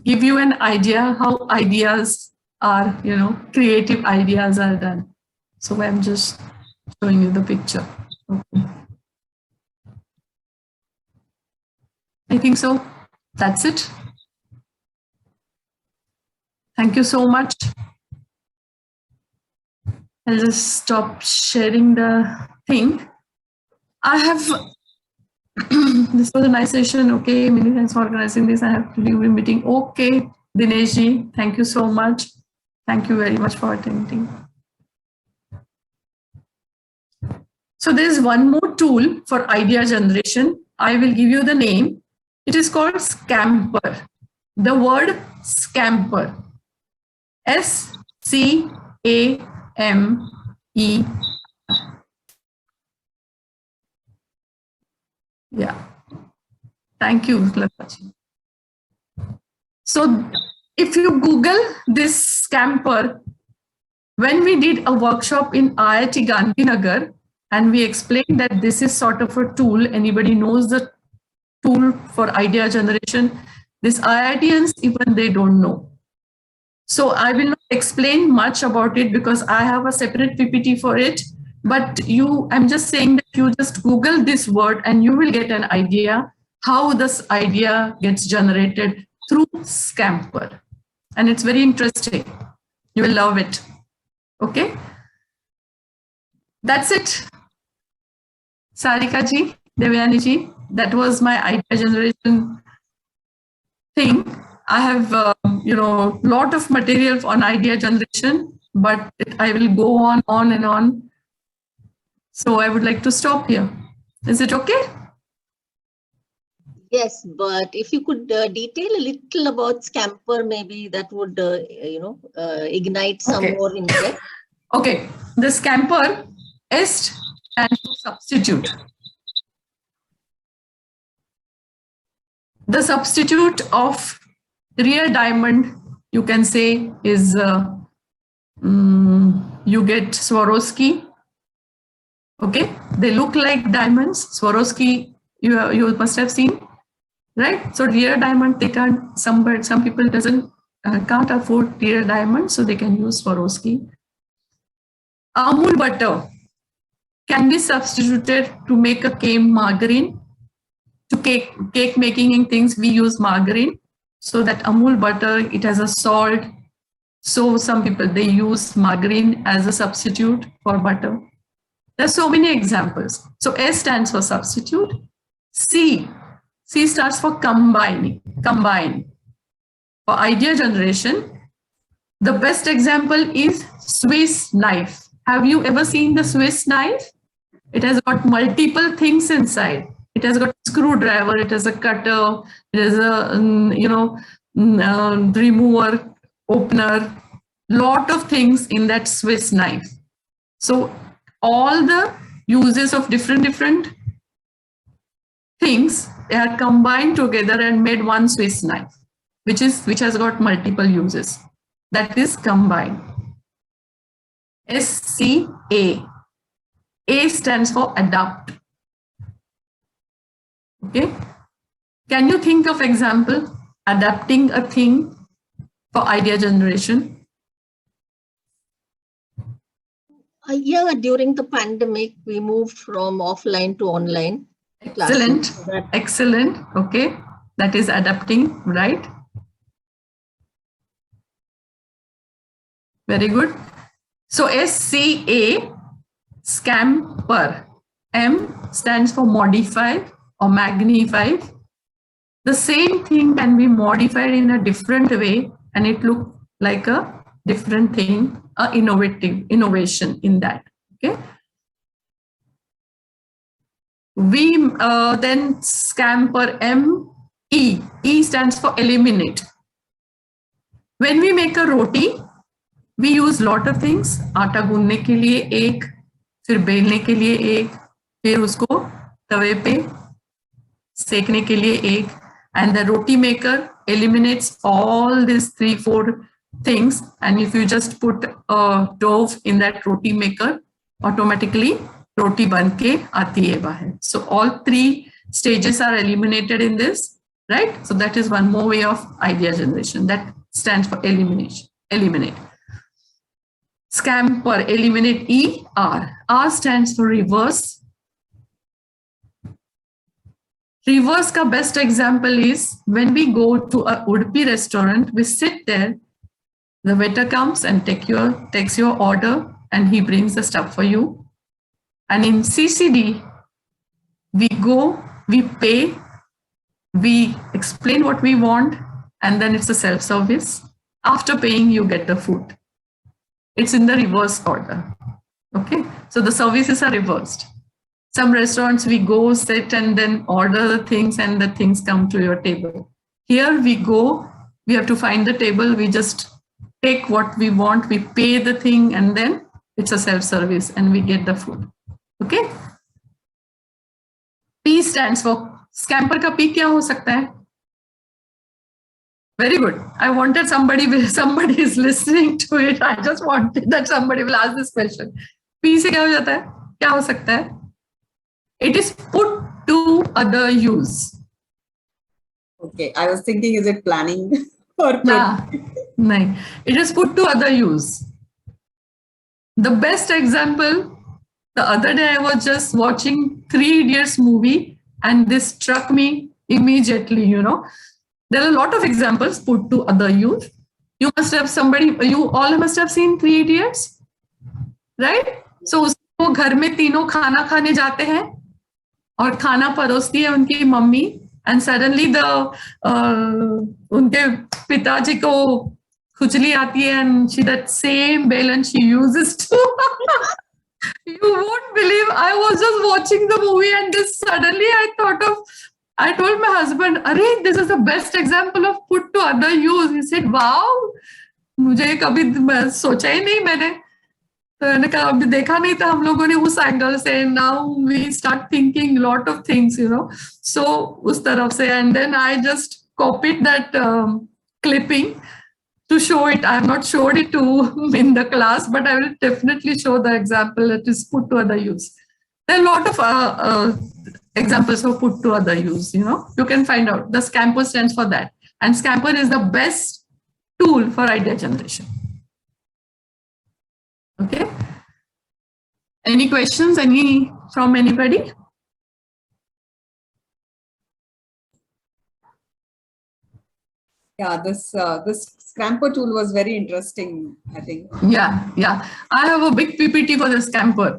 give you an idea how ideas are, creative ideas are done. So I'm just showing you the picture. Okay. I think so. That's it. Thank you so much. I'll just stop sharing the thing. I have, this was a nice session. Okay, many thanks for organizing this. I have to leave the meeting. Okay, Dinesh ji, thank you so much. Thank you very much for attending. So there's one more tool for idea generation. I will give you the name. It is called Scamper. The word Scamper. S-C-A-M-E. Yeah. Thank you, Lataji. So if you Google this Scamper, when we did a workshop in IIT Gandhinagar, and we explained that this is sort of a tool, anybody knows the tool for idea generation, this IITians, even they don't know. So I will not explain much about it because I have a separate PPT for it. But I'm just saying that you just Google this word and you will get an idea how this idea gets generated through Scamper. And it's very interesting. You will love it. Okay. That's it. Sarika ji, Devyani ji, that was my idea generation thing. I have, lot of material on idea generation, but I will go on and on. So I would like to stop here. Is it okay? Yes, but if you could detail a little about Scamper, maybe that would, ignite some Okay. more interest. Okay, the Scamper, S stands for substitute. The substitute of real diamond, you can say, is you get Swarovski. Okay, they look like diamonds. Swarovski, you must have seen, right? So real diamond, they can't. Some people can't afford real diamond, so they can use Swarovski. Amul butter can be substituted to make a cake margarine. To cake making and things, we use margarine. So that Amul butter, it has a salt. So some people, they use margarine as a substitute for butter. There's so many examples. So S stands for substitute. C stands for combine. For idea generation, the best example is Swiss knife. Have you ever seen the Swiss knife? It has got multiple things inside. It has got a screwdriver, it has a cutter, it has a remover, opener, lot of things in that Swiss knife. So all the uses of different things, they are combined together and made one Swiss knife, which has got multiple uses. That is combine. SCA. A stands for adapt. Okay. Can you think of example adapting a thing for idea generation? Yeah, during the pandemic, we moved from offline to online. Excellent. Classes. Excellent. Okay. That is adapting, right? Very good. So SCA, Scamper. M stands for modify or magnify. The same thing can be modified in a different way and it looks like a different thing, innovation in that. Okay. We then Scamper M-E. E stands for eliminate. When we make a roti, we use lot of things. आटा गूंदने के लिए एक, फिर बेलने के लिए एक, फिर उसको तवे पे सेकने के लिए एक. And the roti maker eliminates all these 3-4 things. And if you just put a dough in that roti maker, automatically roti ban ke aati hai bahar. So all 3 stages are eliminated in this, right? So that is one more way of idea generation. That stands for elimination. Eliminate. Scamper, eliminate E, R. R stands for reverse. Reverse ka best example is when we go to a Udupi restaurant, we sit there, the waiter comes and takes your order and he brings the stuff for you. And in CCD, we go, we pay, we explain what we want, and then it's a self-service. After paying, you get the food. It's in the reverse order. Okay, so the services are reversed. Some restaurants we go, sit, and then order the things, and the things come to your table. Here we go, we have to find the table, we just take what we want, we pay the thing, and then it's a self-service, and we get the food. Okay. P stands for Scamper का P क्या हो सकता है? Very good. I wanted somebody is listening to it. I just wanted that somebody will ask this question. P से क्या हो जाता है? क्या हो सकता है? It is put to other use. Okay, I was thinking, is it planning or Nah, nahin. It is put to other use. The best example, the other day I was just watching 3 Idiots movie and this struck me immediately, you know. There are a lot of examples put to other use. You all must have seen 3 Idiots, right? So उसको घर में तीनों खाना खाने जाते हैं और खाना परोसती है उनकी मम्मी and suddenly उनके पिताजी को खुजली आती है and that same bell she uses to You won't believe, I was just watching the movie and this suddenly I I told my husband, "Arey, this is the best example of put to other use." He said, "Wow, मुझे कभी सोचा ही नहीं मैंने." तो मैंने कहा अभी देखा नहीं था हम लोगों ने उस एंगल से. Now we start thinking lot of things, you know. So उस तरफ से, and then I just copied that clipping to show it. I have not showed it to in the class, but I will definitely show the example that is put to other use. There are a lot of examples of put to other use, you know. You can find out. The Scamper stands for that. And Scamper is the best tool for idea generation. Okay. Any questions? Any from anybody? Yeah, this Scamper tool was very interesting, I think. Yeah, yeah. I have a big PPT for the Scamper.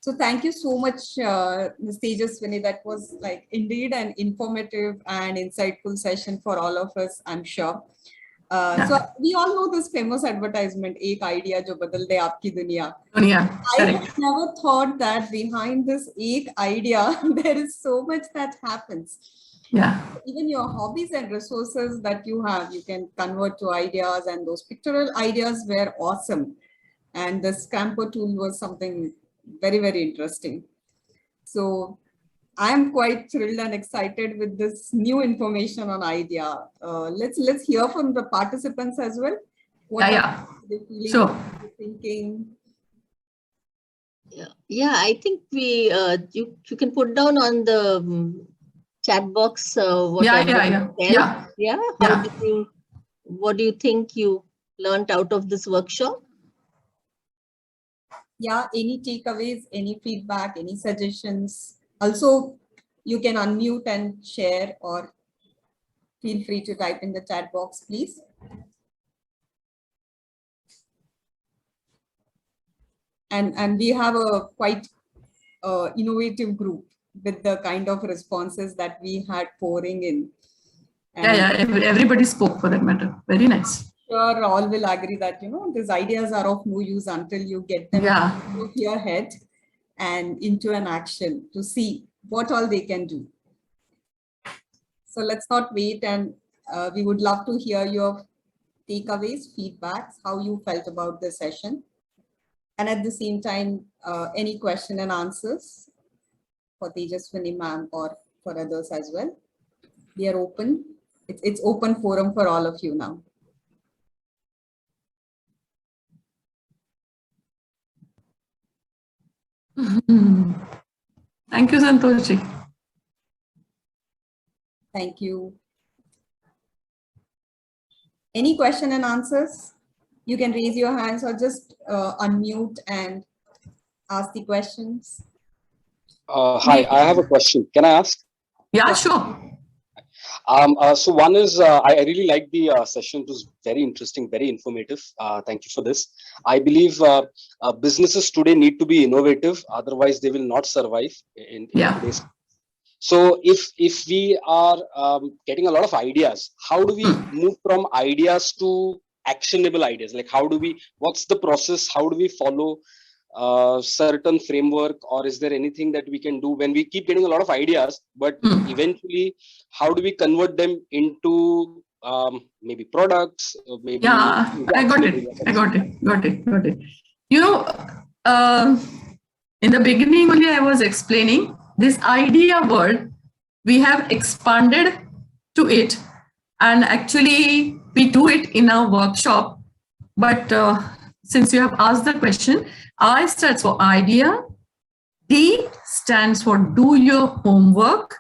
So thank you so much, Ms. Tejaswini. That was like indeed an informative and insightful session for all of us, I'm sure. So we all know this famous advertisement, "Ek idea jo badal de aapki duniya." Yeah, I have never thought that behind this ek idea, there is so much that happens. yeah. Even your hobbies and resources that you have, you can convert to ideas, and those pictorial ideas were awesome. And the Scamper tool was something very, very interesting. So I am quite thrilled and excited with this new information on idea. Let's hear from the participants as well. What Yeah. are they feeling? Sure. What are they thinking? Yeah, I think we you can put down on the chat box what Yeah. How did you, what do you think you learned out of this workshop? Yeah, any takeaways, any feedback, any suggestions? Also, you can unmute and share, or feel free to type in the chat box, please. And we have a quite innovative group with the kind of responses that we had pouring in. And Everybody spoke for that matter. Very nice. Sure, all will agree that, you know, these ideas are of no use until you get them out of your head and into an action to see what all they can do. So let's not wait, and we would love to hear your takeaways, feedbacks, how you felt about the session. And at the same time, any question and answers for Tejaswini ma'am or for others as well. We are open. It's open forum for all of you now. Thank you, Santoshi. Thank you. Any question and answers? You can raise your hands or just unmute and ask the questions. Hi, I have a question. Can I ask? Yeah, sure. So one is, I really like the session. It was very interesting, very informative. Thank you for this. I believe businesses today need to be innovative, otherwise they will not survive in today's. So if we are getting a lot of ideas, how do we move from ideas to actionable ideas? Like what's the process? How do we follow certain framework, or is there anything that we can do when we keep getting a lot of ideas, but eventually how do we convert them into maybe products, maybe? Yeah, I got it. You know, in the beginning only I was explaining this idea word, we have expanded to it, and actually we do it in our workshop. But since you have asked the question, I stands for idea, D stands for do your homework,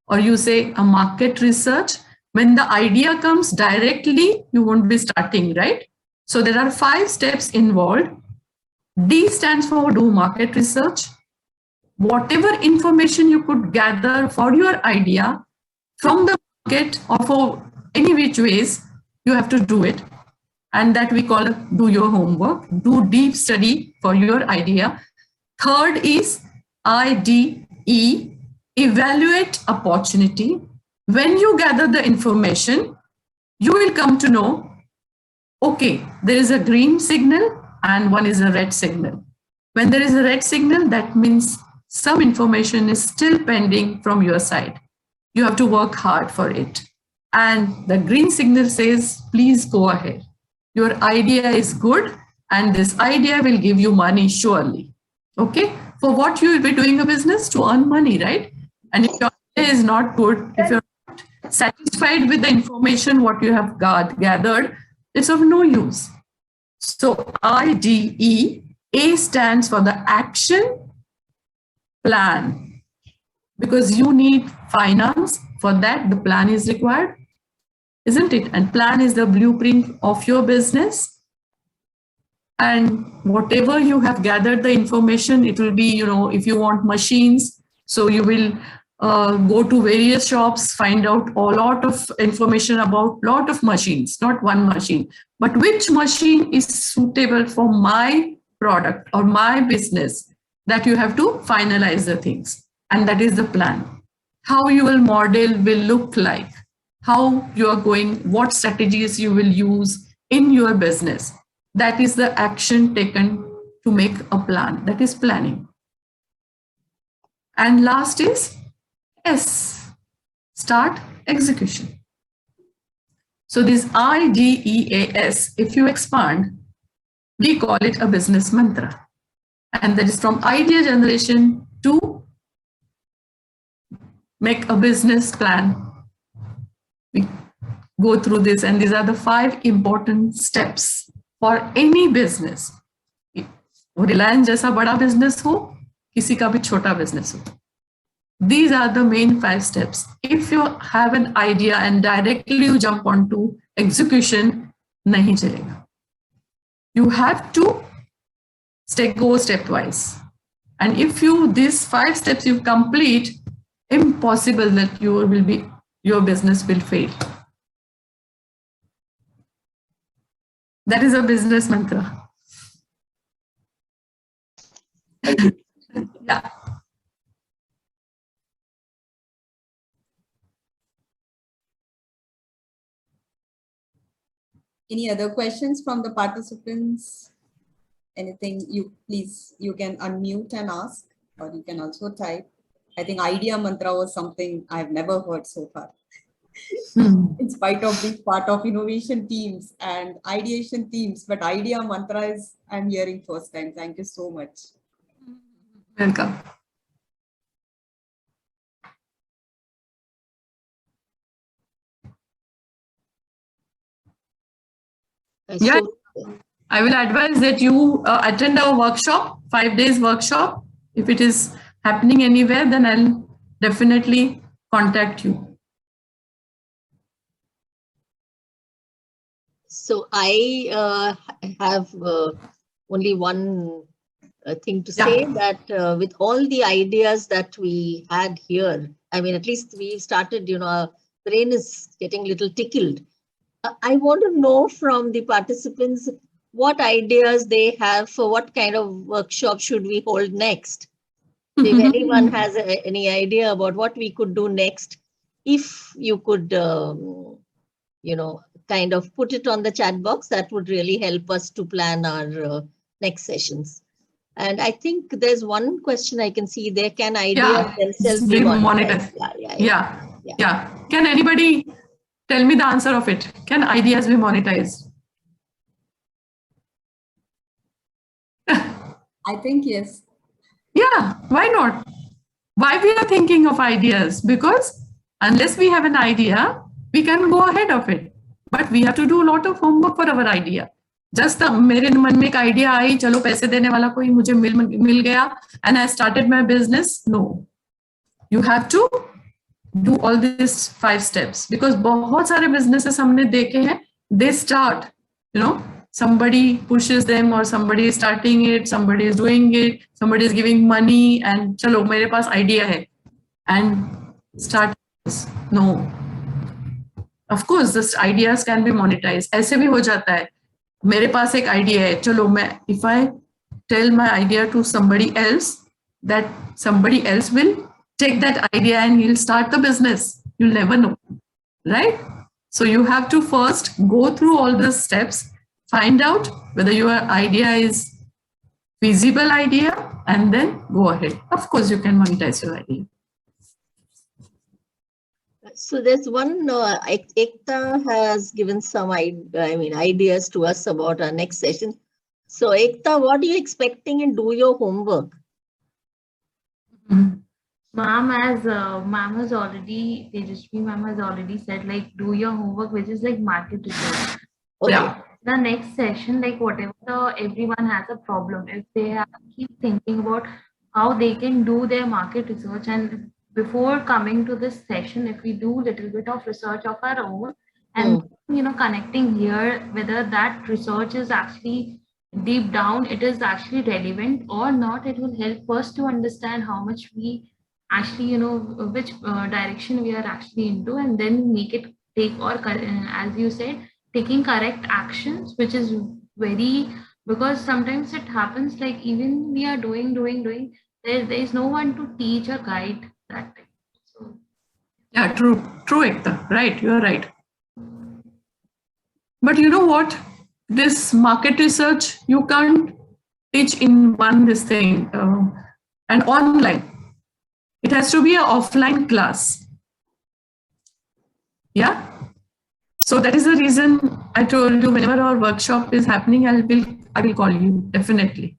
or you say a market research. When the idea comes directly, you won't be starting, right? So there are 5 steps involved. D stands for do market research. Whatever information you could gather for your idea from the market or for any which ways, you have to do it. And that we call do your homework, do deep study for your idea. Third is IDE, evaluate opportunity. When you gather the information, you will come to know, okay, there is a green signal and one is a red signal. When there is a red signal, that means some information is still pending from your side. You have to work hard for it. And the green signal says, please go ahead. Your idea is good, and this idea will give you money surely. Okay? For what you will be doing a business? To earn money, right? And if your idea is not good, if you're not satisfied with the information what you have gathered, it's of no use. So IDE, A stands for the action plan, because you need finance. For that, the plan is required, isn't it? And plan is the blueprint of your business. And whatever you have gathered the information, it will be, if you want machines, so you will go to various shops, find out a lot of information about lot of machines, not one machine, but which machine is suitable for my product or my business, that you have to finalize the things. And that is the plan. How your model will look like, how you are going, what strategies you will use in your business. That is the action taken to make a plan. That is planning. And last is S, start execution. So this IDEAS, if you expand, we call it a business mantra. And that is from idea generation to make a business plan. We go through this, and these are the 5 important steps for any business. Reliance जैसा बड़ा business हो, किसी का भी छोटा business हो. These are the main 5 steps. If you have an idea and directly you jump onto execution, nahi chalega. You have to go stepwise. And if these 5 steps you complete, impossible that your business will fail. That is a business mantra. Thank you. Yeah. Any other questions from the participants? Anything, you can unmute and ask, or you can also type. I think idea mantra was something I've never heard so far. In spite of being part of innovation teams and ideation teams, but idea mantra is I'm hearing first time. Thank you so much. Welcome. Yeah, I will advise that you attend our workshop, 5 days workshop. If it is happening anywhere, then I'll definitely contact you. So I have only one thing to say, that with all the ideas that we had here, I mean, at least we started, our brain is getting a little tickled. I want to know from the participants what ideas they have for what kind of workshop should we hold next. If anyone has any idea about what we could do next, if you could, kind of put it on the chat box, that would really help us to plan our next sessions. And I think there's one question I can see there. Can ideas themselves be monetized? Yeah. Can anybody tell me the answer of it? Can ideas be monetized? I think yes. Yeah, why not? Why we are thinking of ideas? Because unless we have an idea, we can go ahead of it. But we have to do a lot of homework for our idea. Just मेरे मन में एक idea आई, चलो पैसे देने वाला कोई मुझे मिल गया, and I started my business. No, you have to do all these 5 steps, because बहुत सारे businesses हमने देखे हैं. They start, somebody pushes them, or somebody is starting it, somebody is doing it, somebody is giving money, and चलो मेरे पास idea है, and start this. No. Of course, this ideas can be monetized. ऐसे भी हो जाता है. मेरे पास एक idea है, चलो मैं, if I tell my idea to somebody else, that somebody else will take that idea and he'll start the business. You'll never know, right? So you have to first go through all the steps, find out whether your idea is feasible idea and then go ahead. Of course, you can monetize your idea. So there's one, Ekta has given some ideas to us about our next session. So Ekta, what are you expecting, and do your homework? Ma'am has already, Tejasvi ma'am has already said, like, do your homework, which is like market research. Okay. Yeah. The next session, like whatever everyone has a problem, if they keep thinking about how they can do their market research, and before coming to this session, if we do little bit of research of our own, and connecting here, whether that research is actually deep down, it is actually relevant or not, it will help us to understand how much we actually, which direction we are actually into, and then make it take, or as you said, taking correct actions, which is very, because sometimes it happens like even we are doing, there is no one to teach or guide that thing. So Yeah, true, Ekta. Right, you're right. But you know what? This market research, you can't teach in this thing, and online. It has to be an offline class. Yeah. So that is the reason I told you, whenever our workshop is happening, I will call you definitely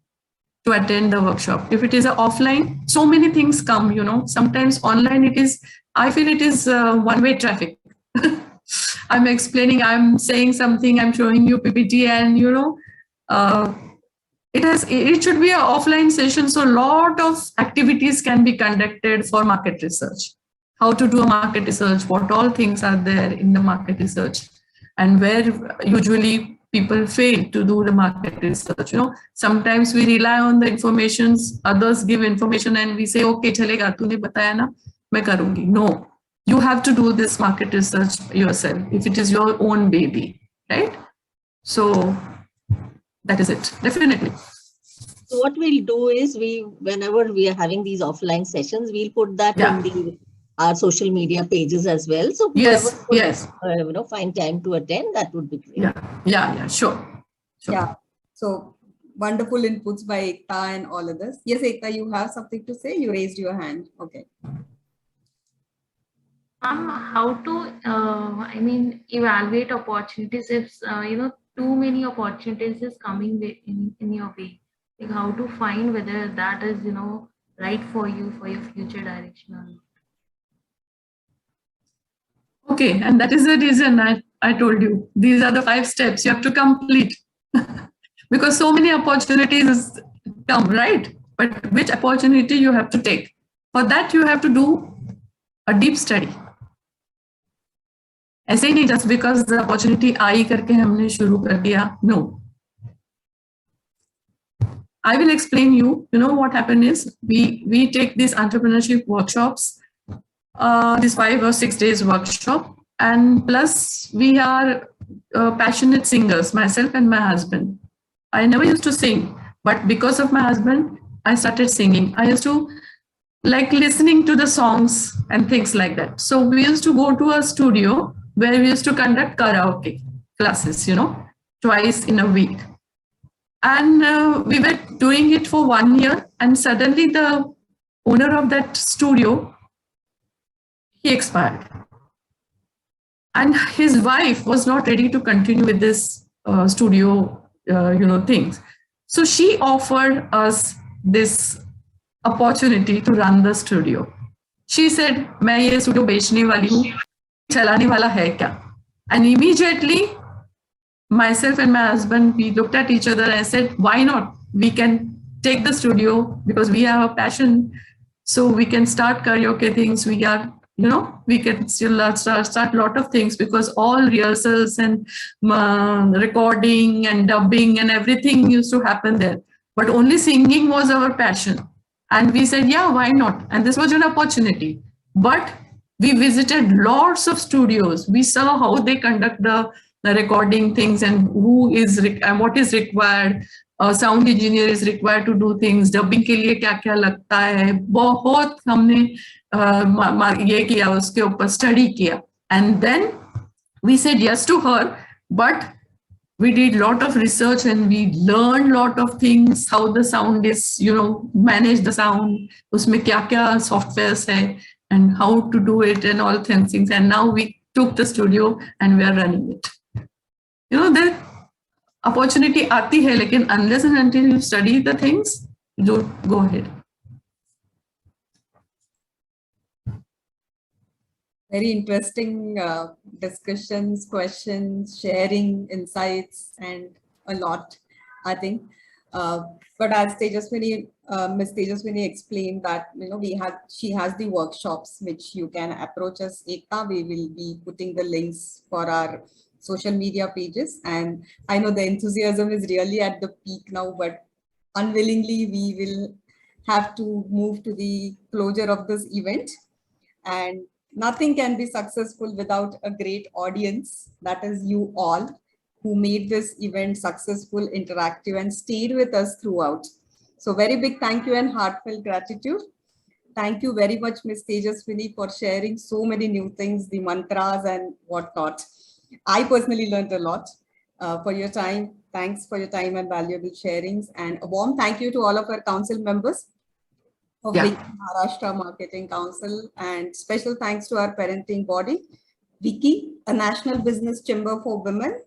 to attend the workshop. If it is offline, so many things come, sometimes online I feel it is one-way traffic. I'm explaining, I'm saying something, I'm showing you PPT, and it should be an offline session. So a lot of activities can be conducted for market research. How to do a market research, what all things are there in the market research, and where usually people fail to do the market research. Sometimes we rely on the informations, others give information and we say, okay, chalega, tune bataya na, main karungi. No, you have to do this market research yourself if it is your own baby, right? So that is it, definitely. So what we'll do is, whenever we are having these offline sessions, we'll put that in our social media pages as well. So yes, find time to attend, that would be great. Yeah, sure. Yeah. So wonderful inputs by Ekta and all others. Yes, Ekta, you have something to say? You raised your hand. Okay. How to, evaluate opportunities if, too many opportunities is coming in your way. Like how to find whether that is, right for you, for your future direction or not. Okay, and that is the reason I told you, these are the 5 steps you have to complete. Because so many opportunities come, right? But which opportunity you have to take? For that, you have to do a deep study. ऐसे ही नहीं, just because the opportunity आई करके हमने शुरू कर दिया. No. I will explain you. What happened is, we take these entrepreneurship workshops, this 5 or 6 days workshop, and plus we are passionate singers, myself and my husband. I never used to sing, but because of my husband, I started singing. I used to like listening to the songs and things like that. So we used to go to a studio where we used to conduct karaoke classes, twice in a week. And we were doing it for 1 year, and suddenly the owner of that studio, he expired. And his wife was not ready to continue with this studio, things. So she offered us this opportunity to run the studio. She said, "मैं ये studio बेचने वाली हूँ, चलाने वाला है क्या?" And immediately, myself and my husband, we looked at each other and said, "Why not? We can take the studio because we have a passion, so we can start karaoke things. We are." we can still start a lot of things, because all rehearsals and recording and dubbing and everything used to happen there. But only singing was our passion. And we said, yeah, why not? And this was an opportunity. But we visited lots of studios. We saw how they conduct the recording things, and what is required. Sound engineer is required to do things. Dubbing के लिए क्या-क्या लगता है. बहुत हमने ये किया, उसके ऊपर study किया. And then we said yes to her, but we did a lot of research and we learned a lot of things, how the sound is, manage the sound, usme kya softwares hai, and how to do it and all things. And now we took the studio and we are running it. The opportunity aati hai, lekin unless and until you study the things, don't go ahead. Very interesting discussions, questions, sharing insights, and a lot, I think. But as Tejaswini, Ms. Tejaswini explained that, she has the workshops which you can approach us, Ekta. We will be putting the links for our social media pages. And I know the enthusiasm is really at the peak now, but unwillingly we will have to move to the closure of this event. And nothing can be successful without a great audience. That is you all who made this event successful, interactive, and stayed with us throughout. So very big thank you and heartfelt gratitude. Thank you very much, Ms. Tejaswini, for sharing so many new things, the mantras and whatnot. I personally learned a lot for your time. Thanks for your time and valuable sharings. And a warm thank you to all of our council members of the Maharashtra Marketing Council, and special thanks to our parenting body, WICCI, a national business chamber for women,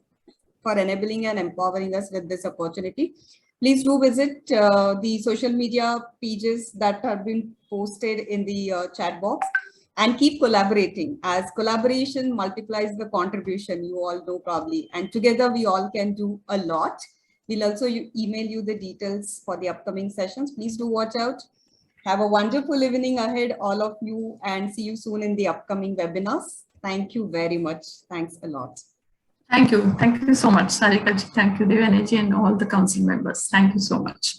for enabling and empowering us with this opportunity. Please do visit the social media pages that have been posted in the chat box, and keep collaborating, as collaboration multiplies the contribution, you all know probably, and together we all can do a lot. We'll also email you the details for the upcoming sessions. Please do watch out. Have a wonderful evening ahead, all of you, and see you soon in the upcoming webinars. Thank you very much. Thanks a lot. Thank you. Thank you so much, Sarika ji. Thank you, Devyani ji, and all the council members. Thank you so much.